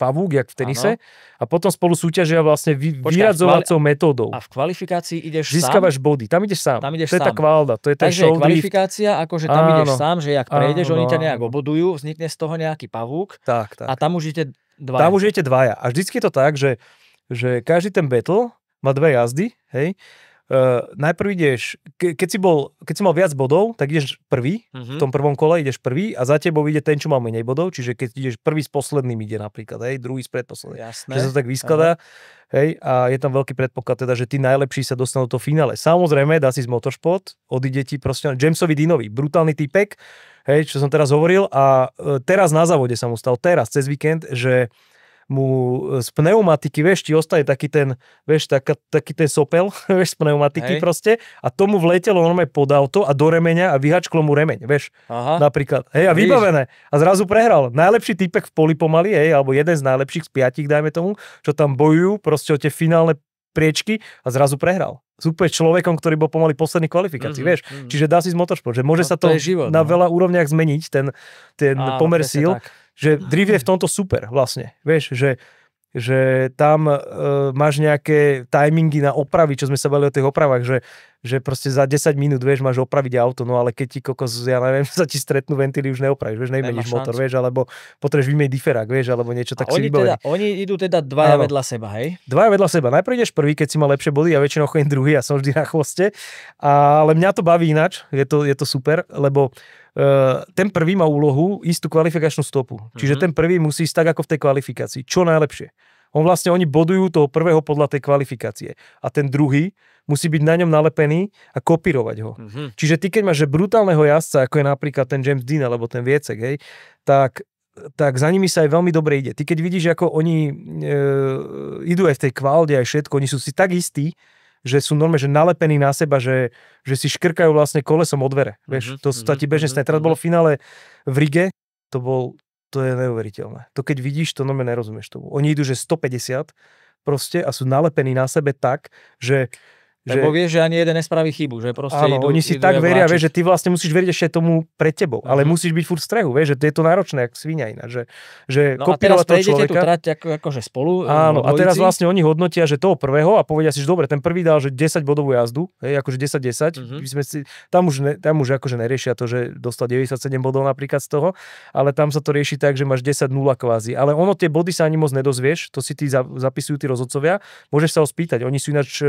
pavúk, jak v tenise, a potom spolu súťažia vlastne vyradzovacou metódou. A v kvalifikácii ideš Získavaš body, tam ideš sám. To je tá kvalda, to je ten show drift. Takže kvalifikácia, akože tam ideš sám, že jak prejdeš, oni ťa nejak obodujú, vznikne z toho nejaký pavúk a tam už idete dvaja. Tam už idete dvaja. A vždycky je to tak, že každý ten battle má dve jazdy, hej. Najprv ideš, keď si mal viac bodov, tak ideš prvý, v tom prvom kole ideš prvý a za tebou ide ten, čo mal menej bodov, čiže keď ideš prvý s posledným ide napríklad, hej, druhý s predposledným. Jasné. Že sa to tak vyskladá, hej, a je tam veľký predpoklad teda, že tí najlepší sa dostanú do finále. Samozrejme, dá si z Motorsport, odíde ti proste Jamesovi Deanovi, brutálny typek, hej, čo som teraz hovoril, a teraz na závode sa mu stal, cez víkend, že mu z pneumatiky, vieš, ti ostane taký ten, vieš, taký ten sopel, vieš, z pneumatiky proste, a tomu vletelo normálne pod auto a do remeňa a vyhačklo mu remeň, vieš, napríklad. Hej, a vybavené. A zrazu prehral. Najlepší týpek v poli pomaly, hej, alebo jeden z najlepších z 5, dajme tomu, čo tam bojujú proste o tie finálne priečky a zrazu prehral. S úplne človekom, ktorý bol pomaly posledný kvalifikácii, vieš. Čiže dá si z Motorsport, že môže sa to život, na veľa úrovniach zmeniť, ten pomer síl. Že drift je v tomto super vlastne, vieš, že tam máš nejaké timingy na opravy, čo sme sa bavili o tých opravách, že proste za 10 minút, vieš, máš opraviť auto, no ale keď ti kokos, ja neviem, sa ti stretnú ventily, už neopravíš, vieš, nemeníš motor, vieš, alebo potrebuješ vymeniť diferák, vieš, alebo niečo, tak si vybavený. Oni idú teda dvaja vedľa seba, hej? Dvaja vedľa seba. Najprv ideš prvý, keď si mal lepšie body, ja väčšinou chodím druhý, ja som vždy na chvoste, ale mňa to baví ináč, je to super, lebo ten prvý má úlohu ísť tú kvalifikačnú stopu. Čiže ten prvý musí ísť tak, ako v tej kvalifikácii. Čo najlepšie. Oni bodujú toho prvého podľa tej kvalifikácie. A ten druhý musí byť na ňom nalepený a kopírovať ho. Čiže ty, keď máš brutálneho jazdca, ako je napríklad ten James Dean, alebo ten Viecek, hej, tak za nimi sa aj veľmi dobre ide. Ty, keď vidíš, ako oni idú aj v tej kvalde, aj všetko, oni sú si tak istí, že sú normálne, že nalepení na seba, že si škrkajú vlastne kolesom od dvere. Vieš, to sa ti bežne stane. Teraz bolo finále v Rige, to je neuveriteľné. To keď vidíš, to normálne nerozumieš tomu. Oni idú, že 150 proste a sú nalepení na sebe tak, že Lebo vieš, že ani jeden nespraví chybu, že proste áno, oni si tak veria, vieš, že ty vlastne musíš veriť ešte tomu pred tebou, ale musíš byť furt v strehu, vieš, že to je to náročné, jak svinia iná, že no kopírovať toho človeka. tú trať akože spolu. Áno, a teraz vlastne oni hodnotia, že toho prvého a povedia si, že dobre, ten prvý dal, že 10 bodovú jazdu, hej, akože 10-10, tam už akože neriešia to, že dostal 97 bodov napríklad z toho, ale tam sa to rieši tak, že máš 10-0 kvázi, ale ono tie body sa ani moc nedozvieš, to si tí zapisujú tí rozhodcovia, môžeš sa ho spýtať, oni sú ináč.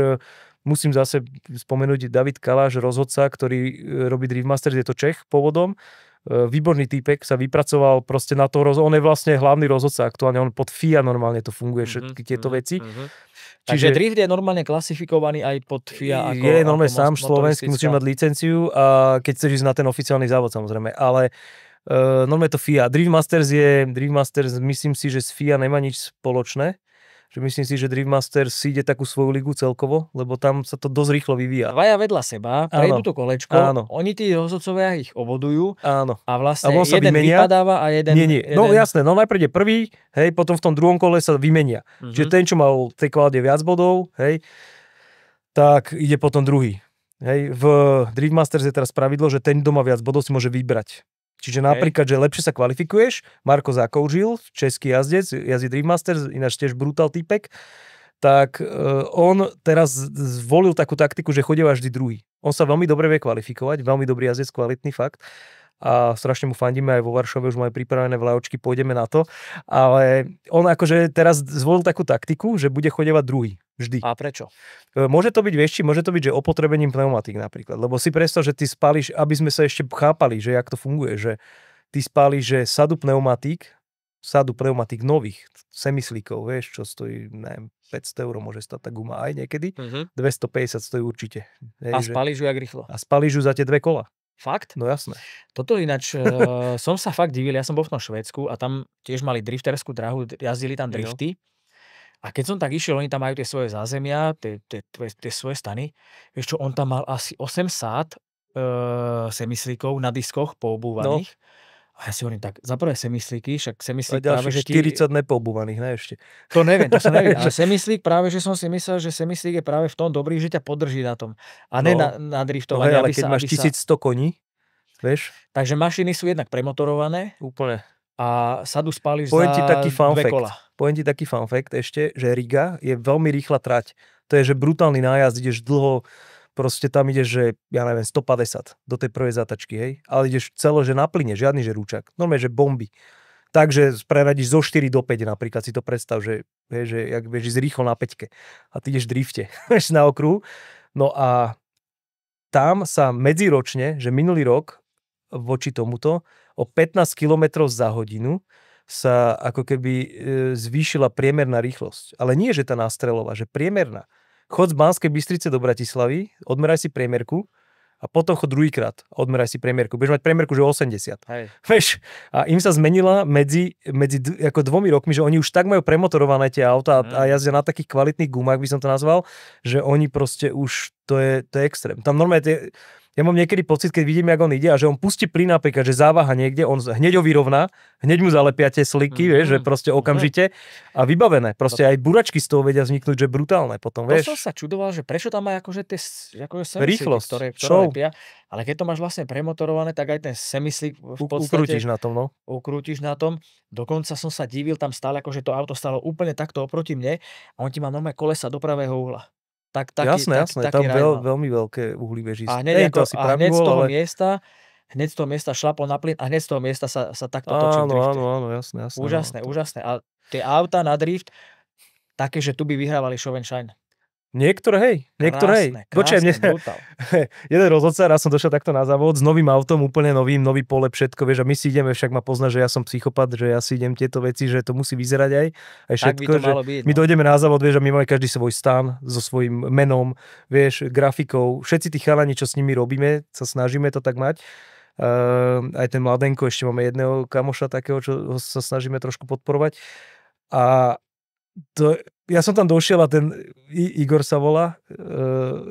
Musím zase spomenúť David Kaláš, rozhodca, ktorý robí Drift Masters, je to Čech pôvodom. Výborný týpek, sa vypracoval proste na to, on je vlastne hlavný rozhodca aktuálne, on pod FIA normálne to funguje, všetky tieto veci. Čiže drift je normálne klasifikovaný aj pod FIA ako... Je normálne sám slovenský, musíš mať licenciu a keď chceš ísť na ten oficiálny závod samozrejme, ale normálne to FIA. Drift Masters, myslím si, že s FIA nemá nič spoločné. Že myslím si, že Drift Masters si ide takú svoju ligu celkovo, lebo tam sa to dosť rýchlo vyvíja. Dvaja vedľa seba, prejdú to kolečko, oni tí rozhodcovia ich obvodujú a vlastne jeden vypadáva a jeden... Nie. No jasné, najprv je prvý, hej, potom v tom druhom kole sa vymenia. Čiže ten, čo mal v tej kvalde viac bodov, hej, tak ide potom druhý. Hej, v Drift Masters je teraz pravidlo, že ten, kto má viac bodov, si môže vybrať. Čiže napríklad, že lepšie sa kvalifikuješ, Marko Zakoužil, český jazdec, jazdí Drift Masters, ináč tiež brutál týpek, tak on teraz zvolil takú taktiku, že chodí vždy druhý. On sa veľmi dobre vie kvalifikovať, veľmi dobrý jazdec, kvalitný fakt. A strašne mu fandíme, aj vo Varšave už máme pripravené vlajočky, pôjdeme na to. Ale on akože teraz zvolil takú taktiku, že bude chodievať druhý. Vždy. A prečo? Môže to byť, vieš, môže to byť, že opotrebením pneumatík napríklad. Lebo si predstav, že ty spáliš, aby sme sa ešte chápali, že jak to funguje, že ty spáliš, že sadu pneumatík nových, semislíkov, vieš, čo stojí, neviem, 500 € môže stať tá guma aj niekedy, 250 stojí určite. A spáliš ju jak rýchlo? A spáliš ju za tie 2 kola. Fakt? No jasné. Toto ináč som sa fakt divil, ja som bol v tom Švédsku a tam tiež mali drifterskú dráhu, jazdili tam drifty. A keď som tak išiel, oni tam majú tie svoje zázemia, tie svoje stany. Vieš čo, on tam mal asi 8 sád semislíkov na diskoch poobúvaných. No. A ja si hovorím, tak za prvé semislíky, však semislík práve, že 40 nepoobúvaných, ne ešte. To neviem. Ale semislík práve, že som si myslel, že semislík je práve v tom dobrý, že ťa podrží na tom. A ne na driftovanie. No ale keď máš 1100 koní, vieš. Takže mašiny sú jednak premotorované. Úplne. A sadu spáliš za 2 kola. Poviem ti taký fun fact ešte, že Riga je veľmi rýchla trať. To je, že brutálny nájazd, ideš dlho, proste tam ideš, že ja neviem, 150 do tej prvej zátačky, hej. Ale ideš celo, že na plyne, žiadny žerúčak. Normálne, že bomby. Takže preradíš zo 4 do 5 napríklad, si to predstav, že jak vieš ísť rýchlo na 5 a ty ideš v drifte, na okruhu. No a tam sa medziročne, že minulý rok voči tomuto, o 15 km za hodinu sa ako keby zvýšila priemerná rýchlosť. Ale nie, že tá nástrelová, že priemerná. Chod z Banskej Bystrice do Bratislavy, odmeraj si priemerku a potom chod druhýkrát a odmeraj si priemerku. Budeš mať priemerku, že 80. Hej. Vieš? A im sa zmenila medzi ako 2 rokmi, že oni už tak majú premotorované tie auta a jazdia na takých kvalitných gumách, by som to nazval, že oni proste už, to je extrém. Tam normálne ja mám niekedy pocit, keď vidím, jak on ide a že on pustí plyn napríklad, že závaha niekde, on hneď ho vyrovná, hneď mu zalepia tie sliky, vieš, že proste okamžite a vybavené. Proste aj buračky z toho vedia vzniknúť, že brutálne potom, vieš. To som sa čudoval, že prečo tam má akože tie rýchlosť, ktoré lepia, ale keď to máš vlastne premotorované, tak aj ten semislík v podstate ukrútiš na tom, no. Ukrútiš na tom. Dokonca som sa divil, tam stále akože to auto stálo úplne takto oproti mne a on ti má normálne kolesa do pravého uhla. Jasné, tam veľmi veľké uhly beží. A hneď z toho miesta šlapol na plyn a hneď z toho miesta sa takto točil drifte. Áno, jasné. Úžasné. A tie auta na drift, také, že tu by vyhrávali show and shine. Niektoré, hej. Počujem, jeden rozhodca, raz som došiel takto na závod s novým autom, úplne nový pole, všetko, vieš, a my si ideme, však ma pozná, že ja som psychopat, že ja si idem tieto veci, že to musí vyzerať aj všetko, že byť, my dojdeme na závod, vieš, a my máme každý svoj stan so svojím menom, vieš, grafikou, všetci tí chalani, čo s nimi robíme, sa snažíme to tak mať. Aj ten Mladenko, ešte máme jedného kamoša takého, čo sa snažíme trošku podporovať. A to ja som tam došiel a ten Igor sa volá,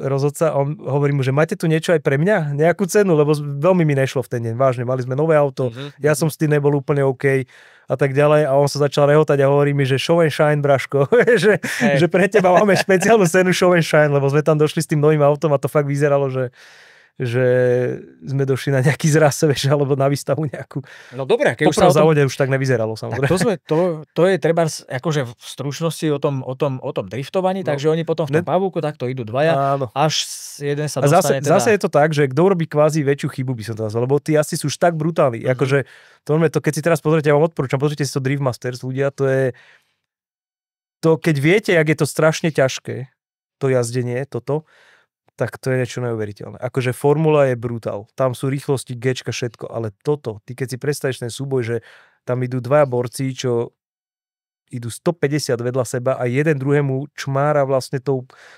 rozhodca, a on hovorí mu, že máte tu niečo aj pre mňa? Nejakú cenu, lebo veľmi mi nešlo v ten deň, vážne. Mali sme nové auto, ja som s tým nebol úplne OK a tak ďalej a on sa začal rehotať a hovorí mi, že show and shine, Braško, že pre teba máme špeciálnu cenu show and shine, lebo sme tam došli s tým novým autom a to fakt vyzeralo, že sme došli na nejaký zraz, vieš, alebo na výstavu nejakú. No dobré, keď už sa v závode už tak nevyzeralo, samozrejme. To je treba akože v stručnosti o tom driftovaní, takže oni potom v tom pavúku takto idú dvaja, až jeden sa dostane Zase je to tak, že kto robí kvázi väčšiu chybu, by som to nazval, lebo tí asi sú už tak brutálni. Akože, to, keď si teraz pozrite, ja vám odporúčam, pozrite si to Drift Masters, ľudia, to je to, keď viete, jak je to strašne ťažké, to jazdenie, toto, tak to je niečo neuveriteľné. Akože formula je brutál. Tam sú rýchlosti, gečka, všetko, ale toto, ty keď si predstavíš ten súboj, že tam idú dvaja borci, čo idú 150 vedľa seba a jeden druhému čmára vlastne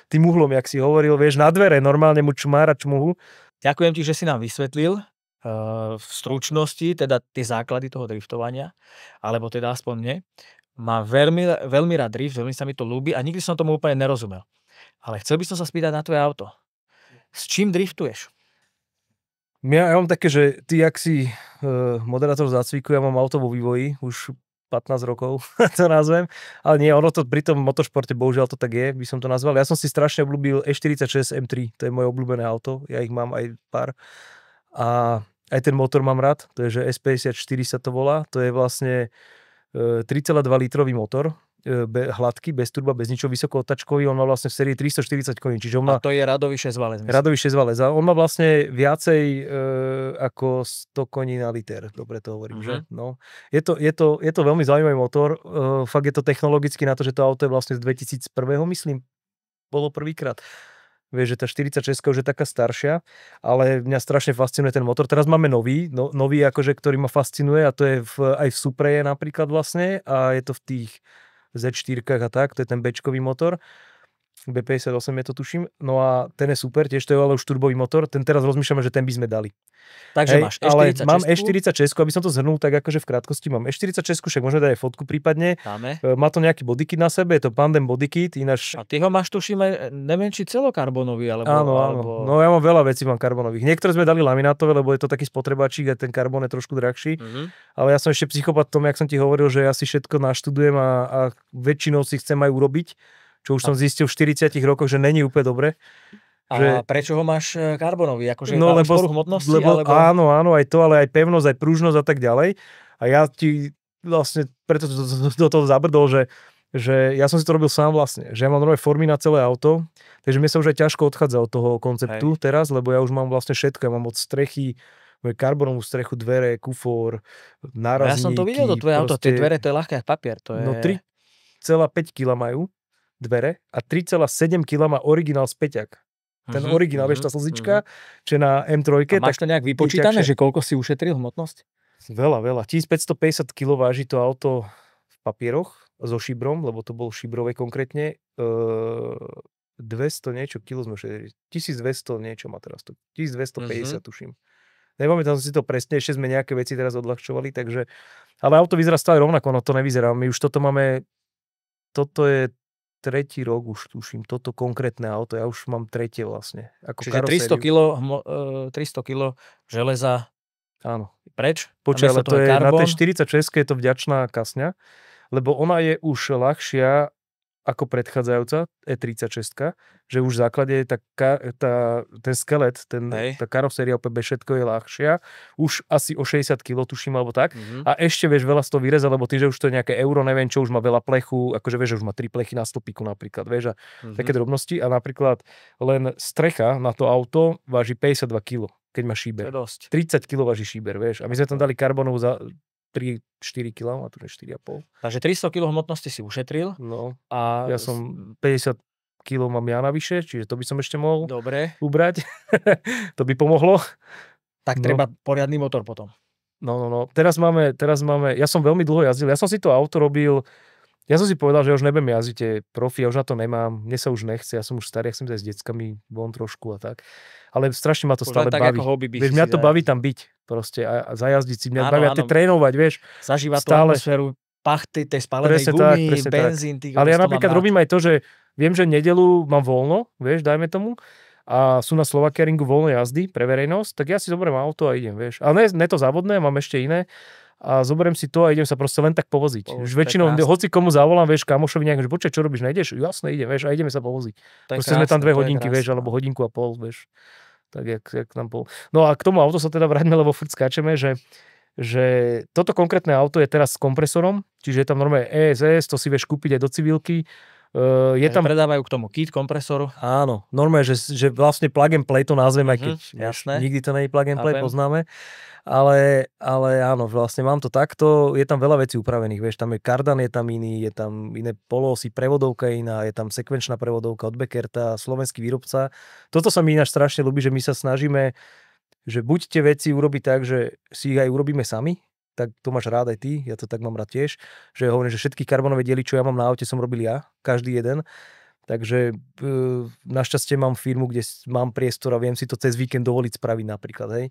tým uhlom, jak si hovoril, vieš, na dvere, normálne mu čmára čmuhu. Ďakujem ti, že si nám vysvetlil v stručnosti, teda tie základy toho driftovania, alebo teda aspoň mne. Mám veľmi, veľmi rád drift, veľmi sa mi to ľúbi a nikdy som tomu úplne nerozumel. Ale chcel by som sa spýtať na tvoje auto. S čím driftuješ? Ja mám také, že ty, jak si moderátor zácviku, ja mám auto vo vývoji, už 15 rokov to nazvem, ale nie, ono to pri tom motoršporte, bohužiaľ to tak je, by som to nazval. Ja som si strašne obľúbil E46 M3, to je moje obľúbené auto, ja ich mám aj pár. A aj ten motor mám rád, to je, že S54 sa to volá, to je vlastne 3,2 litrový motor, hladký, bez turba, bez ničoho, vysokootačkový, on má vlastne v sérii 340 koní, čiže on má... A to je radový 6-valec. Radový 6-valec. A on má vlastne viacej ako 100 koní na liter, dobre to hovorím, že? No. Je to veľmi zaujímavý motor, fakt je to technologicky na to, že to auto je vlastne z 2001, myslím, bolo prvýkrát. Vieš, že tá 46 už je taká staršia, ale mňa strašne fascinuje ten motor. Teraz máme nový akože, ktorý ma fascinuje a to je aj v Supreje napríklad vlastne a je to v tých Z4 a tak, to je ten B-čkový motor. B58 je to tuším. No a ten je super, tiež to je ale už turbový motor. Ten teraz rozmýšľame, že ten by sme dali. Takže máš E46. Ale mám E46, aby som to zhrnul tak akože v krátkosti. Mám E46, však môžeme dať aj fotku prípadne. Dáme. Má to nejaký bodykit na sebe, je to Pandem bodykit. Ináč... A ty ho máš tuším aj, neviem či celokarbónový, alebo... Áno. No ja mám veľa vecí, mám karbonových. Niektoré sme dali laminátové, lebo je to taký spotrebačík a ten karbon je trošku drahší. Ale ja som ešte psychopat v tom, jak som ti hovoril, že ja si všetko naštudujem a väčšinou si chcem aj urobiť. Čo už som zistil v 40 rokoch, že není úplne dobre. A prečo ho máš karbonový? Akože no, lebo hmotnosti? Alebo... Áno, aj to, ale aj pevnosť, aj pružnosť a tak ďalej. A ja ti vlastne preto do toho zabrdol, že ja som si to robil sám vlastne. Že ja mám nové formy na celé auto, takže mne sa už aj ťažko odchádza od toho konceptu teraz, lebo ja už mám vlastne všetko. Ja mám od strechy, karbonovú strechu, dvere, kufor, nárazníky. Ja som to videl, to tvoje auto, tie dvere, to je ľahké papier. To je... No 3,5 kg majú dvere a 3,7 kg má originál späťak. Ten originál, vieš, tá slzička, čo je na M3. A máš to nejak vypočítané, že koľko si ušetril hmotnosť? Veľa. 1550 kg váži to auto v papieroch so šibrom, lebo to bol šibrové konkrétne. 200 niečo kilo sme ušetrili. 1200 niečo má teraz to. 1250 tuším. Nepamätám si to presne, ešte sme nejaké veci teraz odľahčovali, takže... Ale auto vyzerá stále rovnako, no to nevyzerá. My už toto máme... Toto je 3. rok už tuším, toto konkrétne auto, ja už mám 3. vlastne. Ako čiže 300 kg železa. Áno. Preč? Počkaj, ale to je, na tej 46 je to vďačná kasňa, lebo ona je už ľahšia ako predchádzajúca E36, že už v základe ten skelet, tá karoséria OPB, všetko je ľahšia. Už asi o 60 kg tuším, alebo tak. A ešte vieš veľa z toho vyreza, lebo tým, že už to je nejaké euro, neviem čo, už má veľa plechu, akože vieš, že už má 3 plechy na stĺpiku napríklad, vieš, a také drobnosti. A napríklad len strecha na to auto váži 52 kg, keď má šíber. 30 kg váži šíber, vieš. A my sme tam dali karbonovú za 3-4 kg, a tu je 4,5. Takže 300 kg hmotnosti si ušetril. No, a ja som 50 kg mám ja navyše, čiže to by som ešte mohol ubrať. To by pomohlo. Tak treba poriadny motor potom. No. Teraz máme, ja som veľmi dlho jazdil, ja som si to auto robil, ja som si povedal, že už nebudem jazdiť profi, ja už na to nemám, mne sa už nechce, ja som už starý, ja chcem ísť s deckami von trošku a tak. Ale strašne ma to stále baví. Vieš, mňa to baví tam byť proste a zajazdiť si, mňa bavia trénovať, vieš. Zažívať tú atmosféru. pachty tej spálenej gumy, benzín. Ale ja napríklad robím aj to, že viem, že nedeľu mám voľno, vieš, dajme tomu, a sú na Slovakiaringu voľné jazdy pre verejnosť, tak ja si zoberiem auto a idem, vieš. Ale ne to závodné, mám ešte iné. A zoberiem si to a idem sa proste len tak povoziť. Už väčšinou, hoci komu zavolám, vieš, kamošovi nejak, že počkaj, čo robíš, nejdeš? Jasné, idem, vieš, a ideme sa povoziť. Proste sme tam 2 hodinky, vieš, alebo hodinku a pol, vieš. Tak jak tam bol. No a k tomu auto sa teda vráťme, lebo furt skáčeme, že toto konkrétne auto je teraz s kompresorom, čiže je tam normálne ESS, to si vieš kúpiť aj do civilky. Je tam... Predávajú k tomu kit kompresor. Áno, normálne, že vlastne plug and play to názvem, aj keď nikdy to nie je plug and play, poznáme. Ale áno, vlastne mám to takto, je tam veľa vecí upravených, vieš, tam je kardan, je tam iný, je tam iné polosy, prevodovka iná, je tam sekvenčná prevodovka od Beckerta, slovenský výrobca. Toto sa mi ináč strašne ľúbi, že my sa snažíme, že buď tie veci urobiť tak, že si ich aj urobíme sami, tak to máš rád aj ty, ja to tak mám rád tiež, že hovorím, že všetky karbonové diely, čo ja mám na aute, som robil ja, každý jeden. Takže našťastie mám firmu, kde mám priestor a viem si to cez víkend dovoliť spraviť napríklad, hej.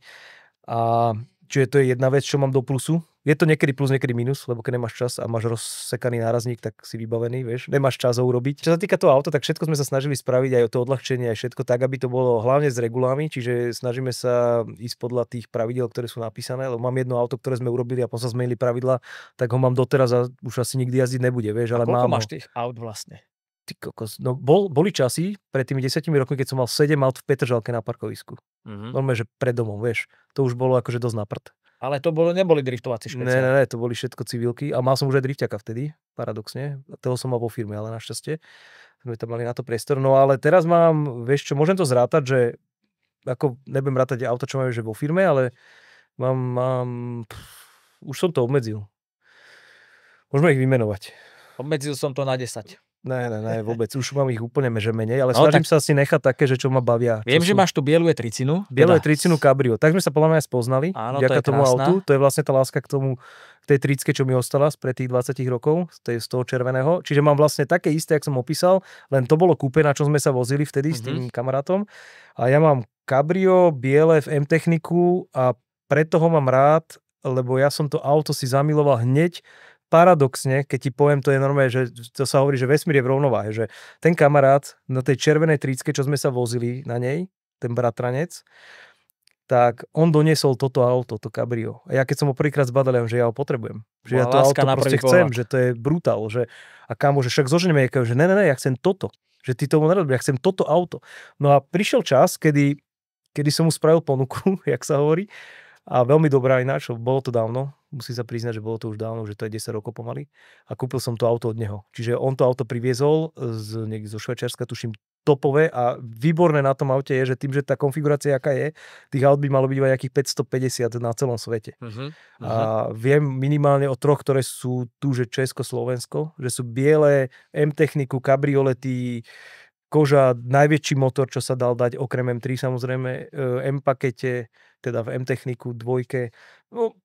A čiže to je jedna vec, čo mám do plusu. Je to niekedy plus, niekedy minus, lebo keď nemáš čas a máš rozsekaný nárazník, tak si vybavený, vieš. Nemáš čas ho urobiť. Čo sa týka toho auta, tak všetko sme sa snažili spraviť, aj to odľahčenie, aj všetko tak, aby to bolo hlavne s regulami, čiže snažíme sa ísť podľa tých pravidiel, ktoré sú napísané, lebo mám jedno auto, ktoré sme urobili a potom sa zmenili pravidla, tak ho mám doteraz a už asi nikdy jazdiť nebude, vieš, ale koľko mám. Máš tých aut vlastne? Ty kokos. No boli časy pred tými 10 rokmi, keď som mal 7 aut v Petržalke na parkovisku. Normálne, že pred domom, vieš. To už bolo akože dosť na prd. Ale to neboli driftovací špeciály. Ne, to boli všetko civilky. A mal som už aj drifťaka vtedy, paradoxne. Toho som mal vo firme, ale našťastie. Sme tam mali na to priestor. No ale teraz mám, vieš čo, môžem to zrátať, že ako nebudem rátať auto, čo mám že vo firme, ale už som to obmedzil. Môžeme ich vymenovať. Obmedzil som to na 10. Ne, vôbec. Už mám ich úplne že menej, ale snažím sa si nechať také, že čo ma bavia. Viem, že máš tu bielu E30. Bielu E30 Cabrio. Tak sme sa podľa mňa aj spoznali. Áno, vďaka tomu autu. To je vlastne tá láska k tej 30, čo mi ostala spred tých 20 rokov, z toho červeného. Čiže mám vlastne také isté, jak som opísal, len to bolo kúpe, na čo sme sa vozili vtedy s tým kamarátom. A ja mám Cabrio, biele v M-techniku a preto ho mám rád, lebo ja som to auto si zamiloval hneď. Paradoxne, keď ti poviem, to je normálne, že to sa hovorí, že vesmír je v rovnováhe, že ten kamarát na tej červenej 30, čo sme sa vozili na nej, ten bratranec, tak on doniesol toto auto, to Cabrio. A ja keď som ho prvýkrát zbadal, že ja ho potrebujem. Že ja to auto proste chcem, že to je brutál. Že, a kámo, že však zoženeme, že ne, ja chcem toto. Že ty tomu nerobíš, ja chcem toto auto. No a prišiel čas, kedy som mu spravil ponuku, jak sa hovorí, a veľmi dobrá ináč, bolo to dávno, musím sa priznať, že bolo to už dávno, že to je 10 rokov pomaly. A kúpil som to auto od neho. Čiže on to auto priviezol niekde zo Švajčiarska, tuším, topové a výborné na tom aute je, že tým, že tá konfigurácia aká je, tých aut by malo byť aj nejakých 550 na celom svete. A viem minimálne o 3, ktoré sú tu, že Česko, Slovensko, že sú biele M-techniku, kabriolety, koža, najväčší motor, čo sa dal dať, okrem M3 samozrejme, M-pakete, teda v M-techniku, 2. No,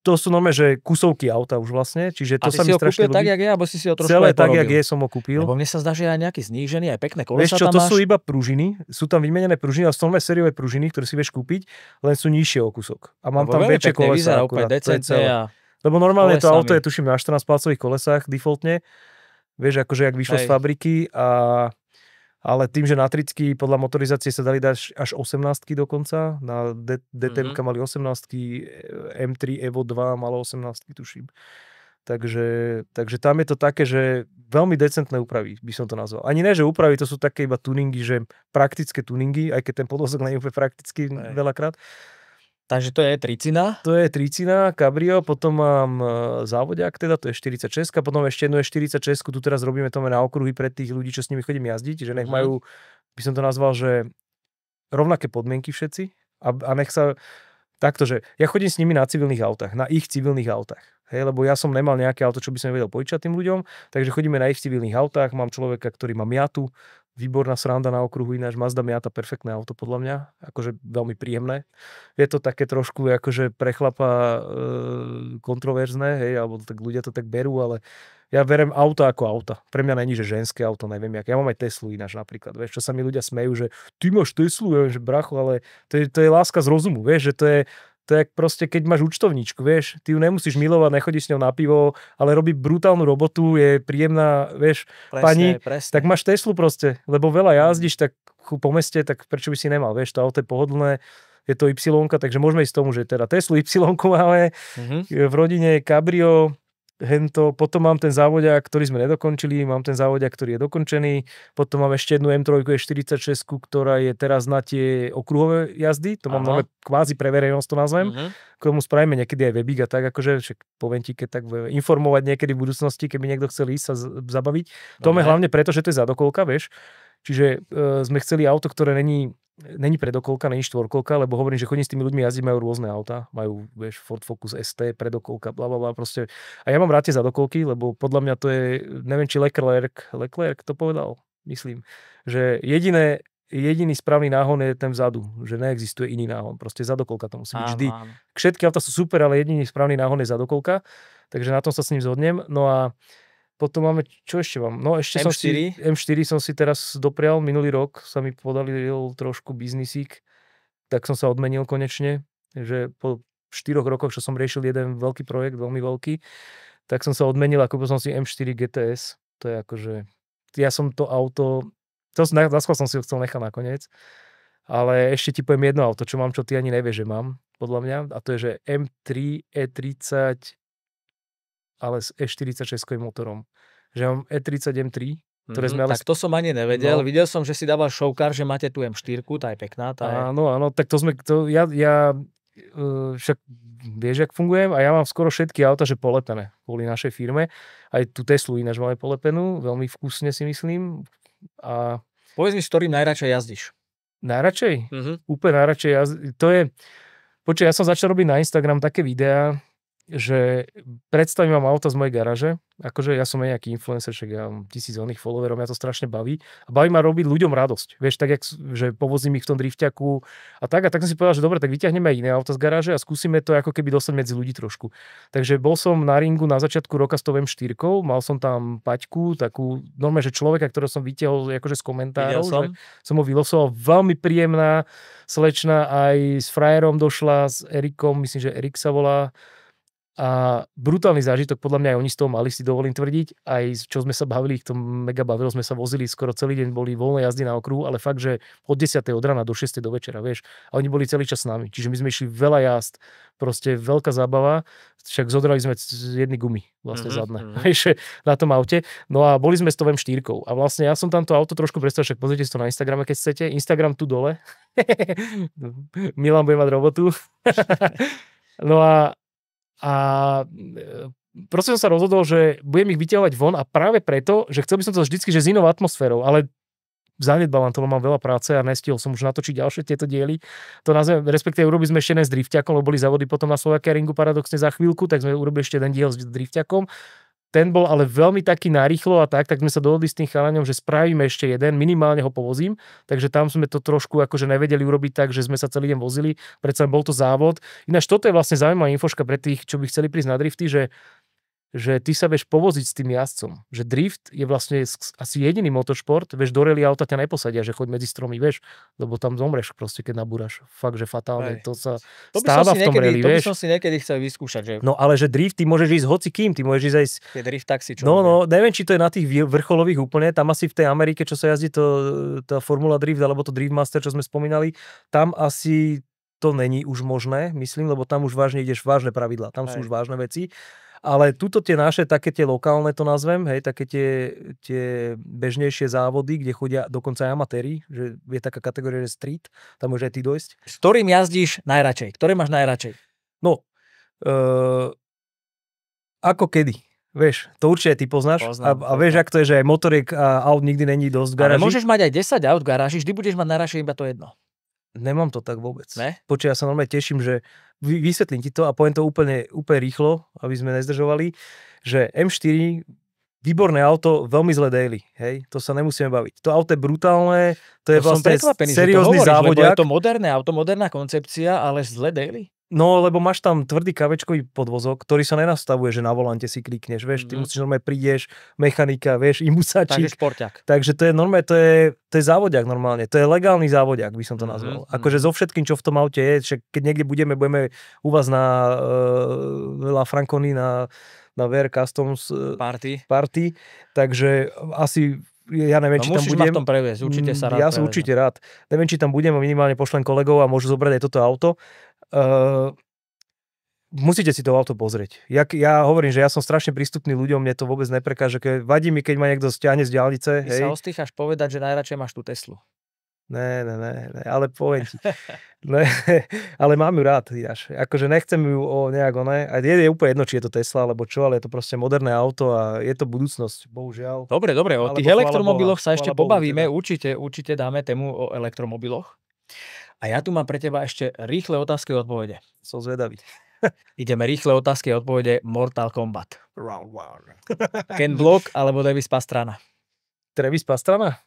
to sú normálne, že kusovky auta už vlastne, čiže to sa mi strašne ľúbi. A ty si ho kúpil tak, jak je, alebo si ho trošku celé aj porobil? tak, jak je, som ho kúpil. Lebo mne sa zdá, že aj nejaký znížený, aj pekné kolesa. Vieš čo, to sú iba pružiny, sú tam vymenené pružiny, ale sú tam aj sériové pružiny, ktoré si vieš kúpiť, len sú nižšie o kúsok. A mám tam väčšie kolesa. Lebo normálne to auto je, tuším, na 14 palcových kolesách defaultne. Vieš, akože jak vyšlo z fabriky ale tým, že na 30 podľa motorizácie sa dali dať až 18 dokonca, na DTM mali 18, M3 Evo 2 malo 18, tuším. Takže tam je to také, že veľmi decentné úpravy, by som to nazval. Ani ne, že úpravy, to sú také iba tuningy, že praktické tuningy, aj keď ten podvozok nie je úplne praktický veľakrát. Takže to je tricina? To je tricina, Cabrio, potom mám závodiak, teda to je 46, potom ešte jedno je 46, tu teraz robíme to na okruhy pre tých ľudí, čo s nimi chodím jazdiť, že nech majú, by som to nazval, že rovnaké podmienky všetci a nech sa takto, že ja chodím s nimi na civilných autách, na ich civilných autách. Hej, lebo ja som nemal nejaké auto, čo by som vedel požičať tým ľuďom, takže chodíme na ich civilných autách, mám človeka, ktorý má Miatu, výborná sranda na okruhu, ináč Mazda Miata, perfektné auto podľa mňa, akože veľmi príjemné. Je to také trošku akože pre chlapa kontroverzné, hej, alebo tak ľudia to tak berú, ale ja berem auta ako auta. Pre mňa není, že ženské auto, neviem jak. Ja mám aj Teslu ináč napríklad, vieš, čo sa mi ľudia smejú, že ty máš Teslu, ja viem, že bracho, ale to je láska z rozumu, vieš, že to je To je proste, keď máš účtovníčku, vieš, ty ju nemusíš milovať, nechodíš s ňou na pivo, ale robí brutálnu robotu, je príjemná, vieš, pani, tak máš Teslu proste, lebo veľa jazdíš tak po meste, tak prečo by si nemal, vieš, to auto je pohodlné, je to Y, takže môžeme ísť tomu, že teda Teslu Y máme, v rodine Cabrio, hento, potom mám ten závodiak, ktorý sme nedokončili, mám ten závodiak, ktorý je dokončený, potom mám ešte jednu M3 E46, ktorá je teraz na tie okruhové jazdy, to mám nové kvázi pre verejnosť, to nazvem, k tomu spravíme niekedy aj webík a tak, akože však poviem ti, keď tak informovať niekedy v budúcnosti, keby niekto chcel ísť sa zabaviť. To je hlavne preto, že to je zadokolka, vieš, čiže sme chceli auto, ktoré není predokolka, není štvorkolka, lebo hovorím, že chodím s tými ľuďmi jazdiť, majú rôzne autá, majú, vieš, Ford Focus ST, predokolka, blablabla, proste. A ja mám rád tie zadokolky, lebo podľa mňa to je, neviem, či Leclerc to povedal, myslím, že jediný správny náhon je ten vzadu, že neexistuje iný náhon, proste zadokolka to musí byť vždy. Všetky autá sú super, ale jediný správny náhon je zadokolka, takže na tom sa s ním zhodnem. No a potom máme, čo ešte mám? No ešte M4 som si teraz doprial, minulý rok sa mi podaril trošku biznisík, tak som sa odmenil konečne, že po 4 rokoch, čo som riešil jeden veľký projekt, veľmi veľký, tak som sa odmenil a kúpil som si M4 GTS. To je akože, ja som to auto, naskôr som si ho chcel nechať nakoniec, ale ešte ti poviem jedno auto, čo mám, čo ty ani nevieš, že mám, podľa mňa, a to je, že M3 E30 ale s E46 motorom. Že mám E30 M3, ktoré sme ale... Tak to som ani nevedel. No. Videl som, že si dával showcar, že máte tu M4, tá je pekná. Áno, tak to sme... Ja však vieš, jak fungujem a ja mám skoro všetky auta, že polepené kvôli našej firme. Aj tú Teslu ináč máme polepenú, veľmi vkusne si myslím. A... Povedz mi, s ktorým najradšej jazdíš. Najradšej? Úplne najradšej jazdíš. To je... Počkaj, ja som začal robiť na Instagram také videá, že predstavím vám auto z mojej garaže, akože ja som nejaký influencer, však ja mám 1000 oných followerov, mňa to strašne baví a baví ma robiť ľuďom radosť, vieš, tak jak, že povozím ich v tom drifťaku a tak som si povedal, že dobre, tak vyťahneme aj iné auto z garáže a skúsime to ako keby dostať medzi ľudí trošku. Takže bol som na ringu na začiatku roka s tou M4, mal som tam Paťku, takú normálne, že človeka, ktorého som vytiahol akože z komentárov, že som ho vylosoval, veľmi príjemná slečna, aj s frajerom došla, s Erikom, myslím, že Erik sa volá. A brutálny zážitok, podľa mňa aj oni z toho mali, si dovolím tvrdiť, aj čo sme sa bavili, ich to mega bavilo, sme sa vozili skoro celý deň, boli voľné jazdy na okruhu, ale fakt, že od 10. od rána do 6. do večera, vieš, a oni boli celý čas s nami, čiže my sme išli veľa jazd, proste veľká zábava, však zodrali sme jedny gumy, vlastne zadné, vieš, na tom aute, no a boli sme s tou M4 a vlastne ja som tam to auto trošku predstavil, však pozrite si to na Instagrame, keď chcete, Instagram tu dole, Milan bude mať robotu, no a proste som sa rozhodol, že budem ich vyťahovať von a práve preto, že chcel by som to vždycky, že s inou atmosférou, ale zanedbávam to, mám veľa práce a nestihol som už natočiť ďalšie tieto diely. To nazvem, respektíve urobili sme ešte jeden s drifťakom, lebo boli závody potom na Slovakia Ringu paradoxne za chvíľku, tak sme urobili ešte jeden diel s drifťakom. Ten bol ale veľmi taký narýchlo a tak sme sa dohodli s tým chalaňom, že spravíme ešte jeden, minimálne ho povozím, takže tam sme to trošku akože nevedeli urobiť tak, že sme sa celý deň vozili, predsa bol to závod. Ináč toto je vlastne zaujímavá infoška pre tých, čo by chceli prísť na drifty, že ty sa vieš povoziť s tým jazdcom. Že drift je vlastne asi jediný motošport, vieš, do rally auta ťa neposadia, že choď medzi stromy, vieš, lebo tam zomreš proste, keď nabúraš. Fakt, že fatálne. To sa stáva v tom rally, vieš. To by som si niekedy chcel vyskúšať, že... No ale že drift, ty môžeš ísť hocikým, ty môžeš ísť aj... Tie drift taxi, čo? No, neviem, či to je na tých vrcholových úplne, tam asi v tej Amerike, čo sa jazdí, tá Formula Drift, alebo to Drift Master, čo sme spomínali, tam asi to není už možné, myslím, lebo tam už vážne ideš, vážne pravidlá, tam sú už vážne veci. Ale tuto tie naše, také tie lokálne to nazvem, hej, také tie bežnejšie závody, kde chodia dokonca aj amatéri, že je taká kategória, že street, tam môže aj ty dojsť. S ktorým jazdíš najradšej? Ktoré máš najradšej? No, ako kedy? Vieš, to určite ty poznáš. A vieš, ak to je, že aj motoriek a aut nikdy není dosť v garáži. Ale môžeš mať aj 10 aut v garáži, vždy budeš mať najradšej iba to jedno. Nemám to tak vôbec. Ne? Počuj, ja sa normálne teším, že vysvetlím ti to a poviem to úplne rýchlo, aby sme nezdržovali, že M4, výborné auto, veľmi zlé daily, hej, to sa nemusíme baviť. To auto je brutálne, to je vlastne seriózny závodiak. Je to moderné auto, moderná koncepcia, ale zlé daily? No, lebo máš tam tvrdý kavečkový podvozok, ktorý sa nenastavuje, že na volante si klikneš, vieš, ty musíš normálne prídeš, mechanika, vieš, imusačík. Takže šporťák. Takže to je normálne, to je závodiak normálne, to je legálny závodiak, by som to nazval. Akože so všetkým, čo v tom aute je, však keď niekde budeme u vás na La Franconi, na VR Customs party, takže asi ja neviem, či tam budem. Musíš ma v tom previesť, určite sa rád. Ja som určite rád. Neviem, či tam budem, minimálne pošlem kolegov a môžu zobrať aj toto auto. Musíte si to auto pozrieť. Ja hovorím, že ja som strašne prístupný ľuďom, mne to vôbec neprekáže. Vadí mi, keď ma niekto stiahne z diaľnice. Ty sa ostýchaš povedať, že najradšej máš tú Teslu. Ne, ale poviem ti. Ale mám ju rád, Jaš. Akože nechcem ju a je úplne jedno, či je to Tesla, alebo čo, ale je to proste moderné auto a je to budúcnosť, bohužiaľ. Dobre, o tých elektromobiloch sa ešte pobavíme, určite dáme tému o elektromobiloch. A ja tu mám pre teba ešte rýchle otázky a odpovede. Som zvedavý. Ideme rýchle otázky a odpovede Mortal Kombat. Ken Block alebo Travis Pastrana? Travis Pastrana?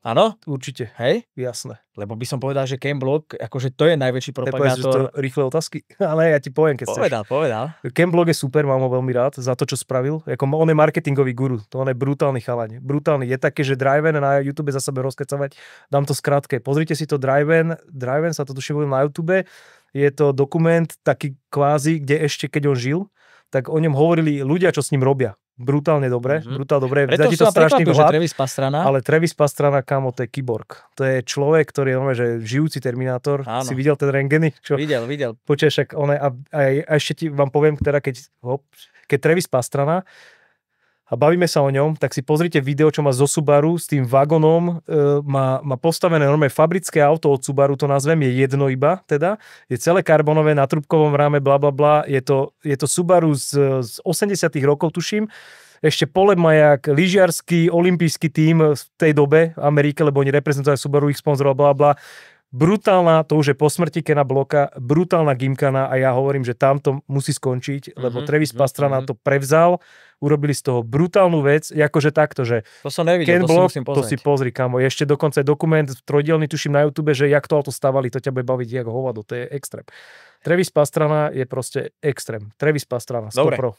Áno? Určite. Hej? Jasné. Lebo by som povedal, že Ken Block, akože to je najväčší propagátor. Nepovedz, že to rýchle otázky? Ale ja ti poviem, keď chceš. Povedal. Ken Block je super, mám ho veľmi rád za to, čo spravil. On je marketingový guru, to on je brutálny chalaň. Brutálny. Je také, že Driven na YouTube za sebe rozkecavať. Dám to skrátke. Pozrite si to Driven sa to tuším na YouTube. Je to dokument taký kvázi, kde ešte keď on žil, tak o ňom hovorili ľudia, čo s ním robia. Brutálne dobre, dobre. Preto som prekvapil, že Travis Pastrana. Ale Travis Pastrana, kámo, to je kyborg. To je človek, ktorý je normálne, že žijúci Terminátor. Áno. Si videl ten rengeny? Čo? Videl. Počkaj, však a ešte ti vám poviem, teda keď Travis Pastrana a bavíme sa o ňom, tak si pozrite video, čo má zo Subaru s tým vagónom, má postavené normálne fabrické auto od Subaru, to nazvem, je jedno iba, teda, je celé karbonové na trúbkovom ráme, blablabla, je to Subaru z 80 rokov, tuším, ešte Pole Majak, lyžiarsky, olympijský tím v tej dobe v Amerike, lebo oni reprezentovali Subaru, ich sponzoroval, blablabla. Brutálna, to už je po smrti Kena Blocka, brutálna gimkana a ja hovorím, že tam to musí skončiť, lebo Travis Pastrana to prevzal, urobili z toho brutálnu vec, akože takto, že to som nevidel, Ken Block, to si pozri, kamo, ešte dokonca dokument trojdielny, tuším na YouTube, že jak to auto stavali, to ťa bude baviť jak hovado, to je extrém. Travis Pastrana je proste extrém. Travis Pastrana, 100 pro.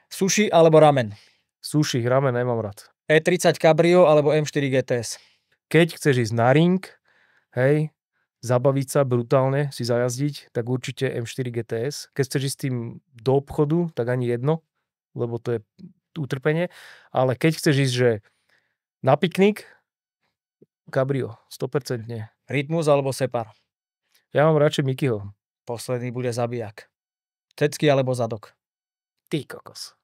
Sushi alebo ramen? Sushi, ramen nemám rád. E30 Cabrio alebo M4 GTS? Keď chceš ísť na ring, hej, zabaviť sa brutálne, si zajazdiť, tak určite M4 GTS. Keď chceš ísť s tým do obchodu, tak ani jedno, lebo to je utrpenie. Ale keď chceš ísť, že na piknik, Cabrio, 100%. Rytmus alebo Separ? Ja mám radšej Mikyho. Posledný bude zabijak. Cecky alebo zadok? Ty kokos.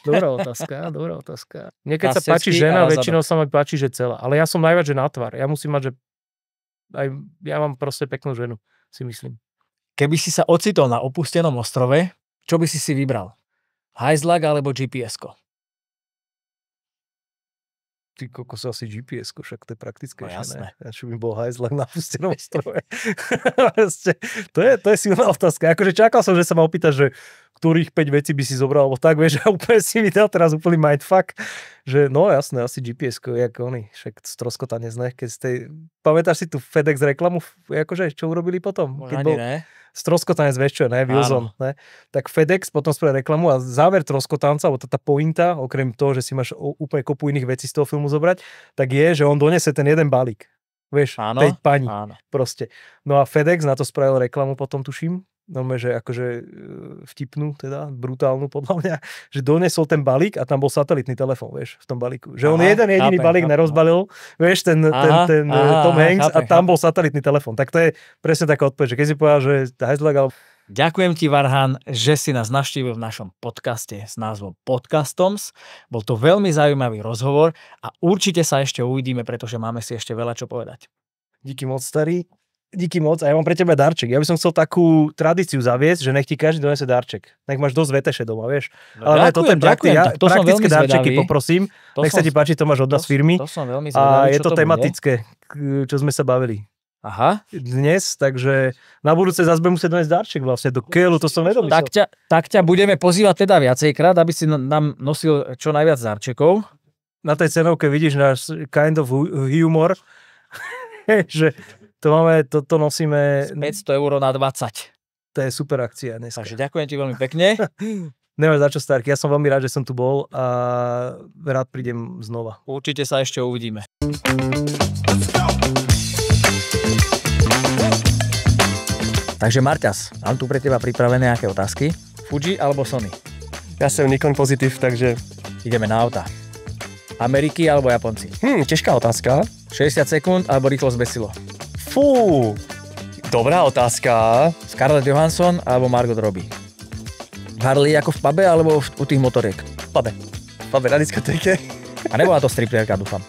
Dobrá otázka. Mne keď sa páči žena, väčšinou sa mi páči, že celá. Ale ja som najviac, že na tvár. Ja musím mať, že aj ja mám proste peknú ženu, si myslím. Keby si sa ocitol na opustenom ostrove, čo by si vybral? Hajzlak alebo GPS-ko? Ty kokos, asi GPS-ko, však to je praktické. No jasné. Ja čo by bol hajzlak na opustenom ostrove. to je silná otázka. Akože čakal som, že sa ma opýtaš, že ktorých 5 vecí by si zobral, alebo tak, vieš, a úplne si mi dal teraz úplný mindfuck, že no jasné, asi GPS-ko, jak oni, však stroskotanec, ne? Pamätáš si tú FedEx reklamu, akože, čo urobili potom? Keď bol stroskotanec, vieš čo, ne? Wilson, ne? Tak FedEx potom spravil reklamu a záver troskotanca, alebo tá pointa, okrem toho, že si máš úplne kopu iných vecí z toho filmu zobrať, tak je, že on donese ten jeden balík. Vieš, tej pani. Áno. Proste. No a FedEx na to spravil reklamu potom, tuším, normálne, že akože vtipnú, teda brutálnu podľa mňa, že donesol ten balík a tam bol satelitný telefón, vieš, v tom balíku. Že on jeden jediný balík nerozbalil, vieš, ten Tom Hanks a tam bol satelitný telefón. Tak to je presne taká odpoveď, že keď si povedal, že hajzlak, ale... Ďakujem ti, Varhan, že si nás navštívil v našom podcaste s názvom Podcastoms. Bol to veľmi zaujímavý rozhovor a určite sa ešte uvidíme, pretože máme si ešte veľa čo povedať. Díky moc, starý. Díky moc a ja mám pre teba darček. Ja by som chcel takú tradíciu zaviesť, že nech ti každý donese darček. Nech máš dosť veteše doma, vieš. No, ale toto je praktické darčeky poprosím. Nech sa ti páči, to máš od nás firmy. To som veľmi zvedavý, a je to tematické, čo sme sa bavili. Aha. Dnes, takže na budúce zase budeme musieť donésť darček vlastne do keľu, to som nedomyslel. Tak ťa budeme pozývať teda viacejkrát, aby si nám nosil čo najviac darčekov. Na tej cenovke vidíš náš kind of humor, že To nosíme... 500 € na 20. To je super akcia dneska. Takže ďakujem ti veľmi pekne. Nemáš za čo, Starky. Ja som veľmi rád, že som tu bol a rád prídem znova. Určite sa ešte uvidíme. Takže Marťas, mám tu pre teba pripravené nejaké otázky. Fuji alebo Sony? Ja som Nikon Positive, takže... Ideme na auta. Ameriky alebo Japonci? Ťažká otázka. 60 sekúnd alebo rýchlosť bez silo? Fú, dobrá otázka. Scarlett Johansson alebo Margot Robbie? Harley ako v pube alebo u tých motoriek? Pabe na diskotéke. A nebola to striplierka, dúfam.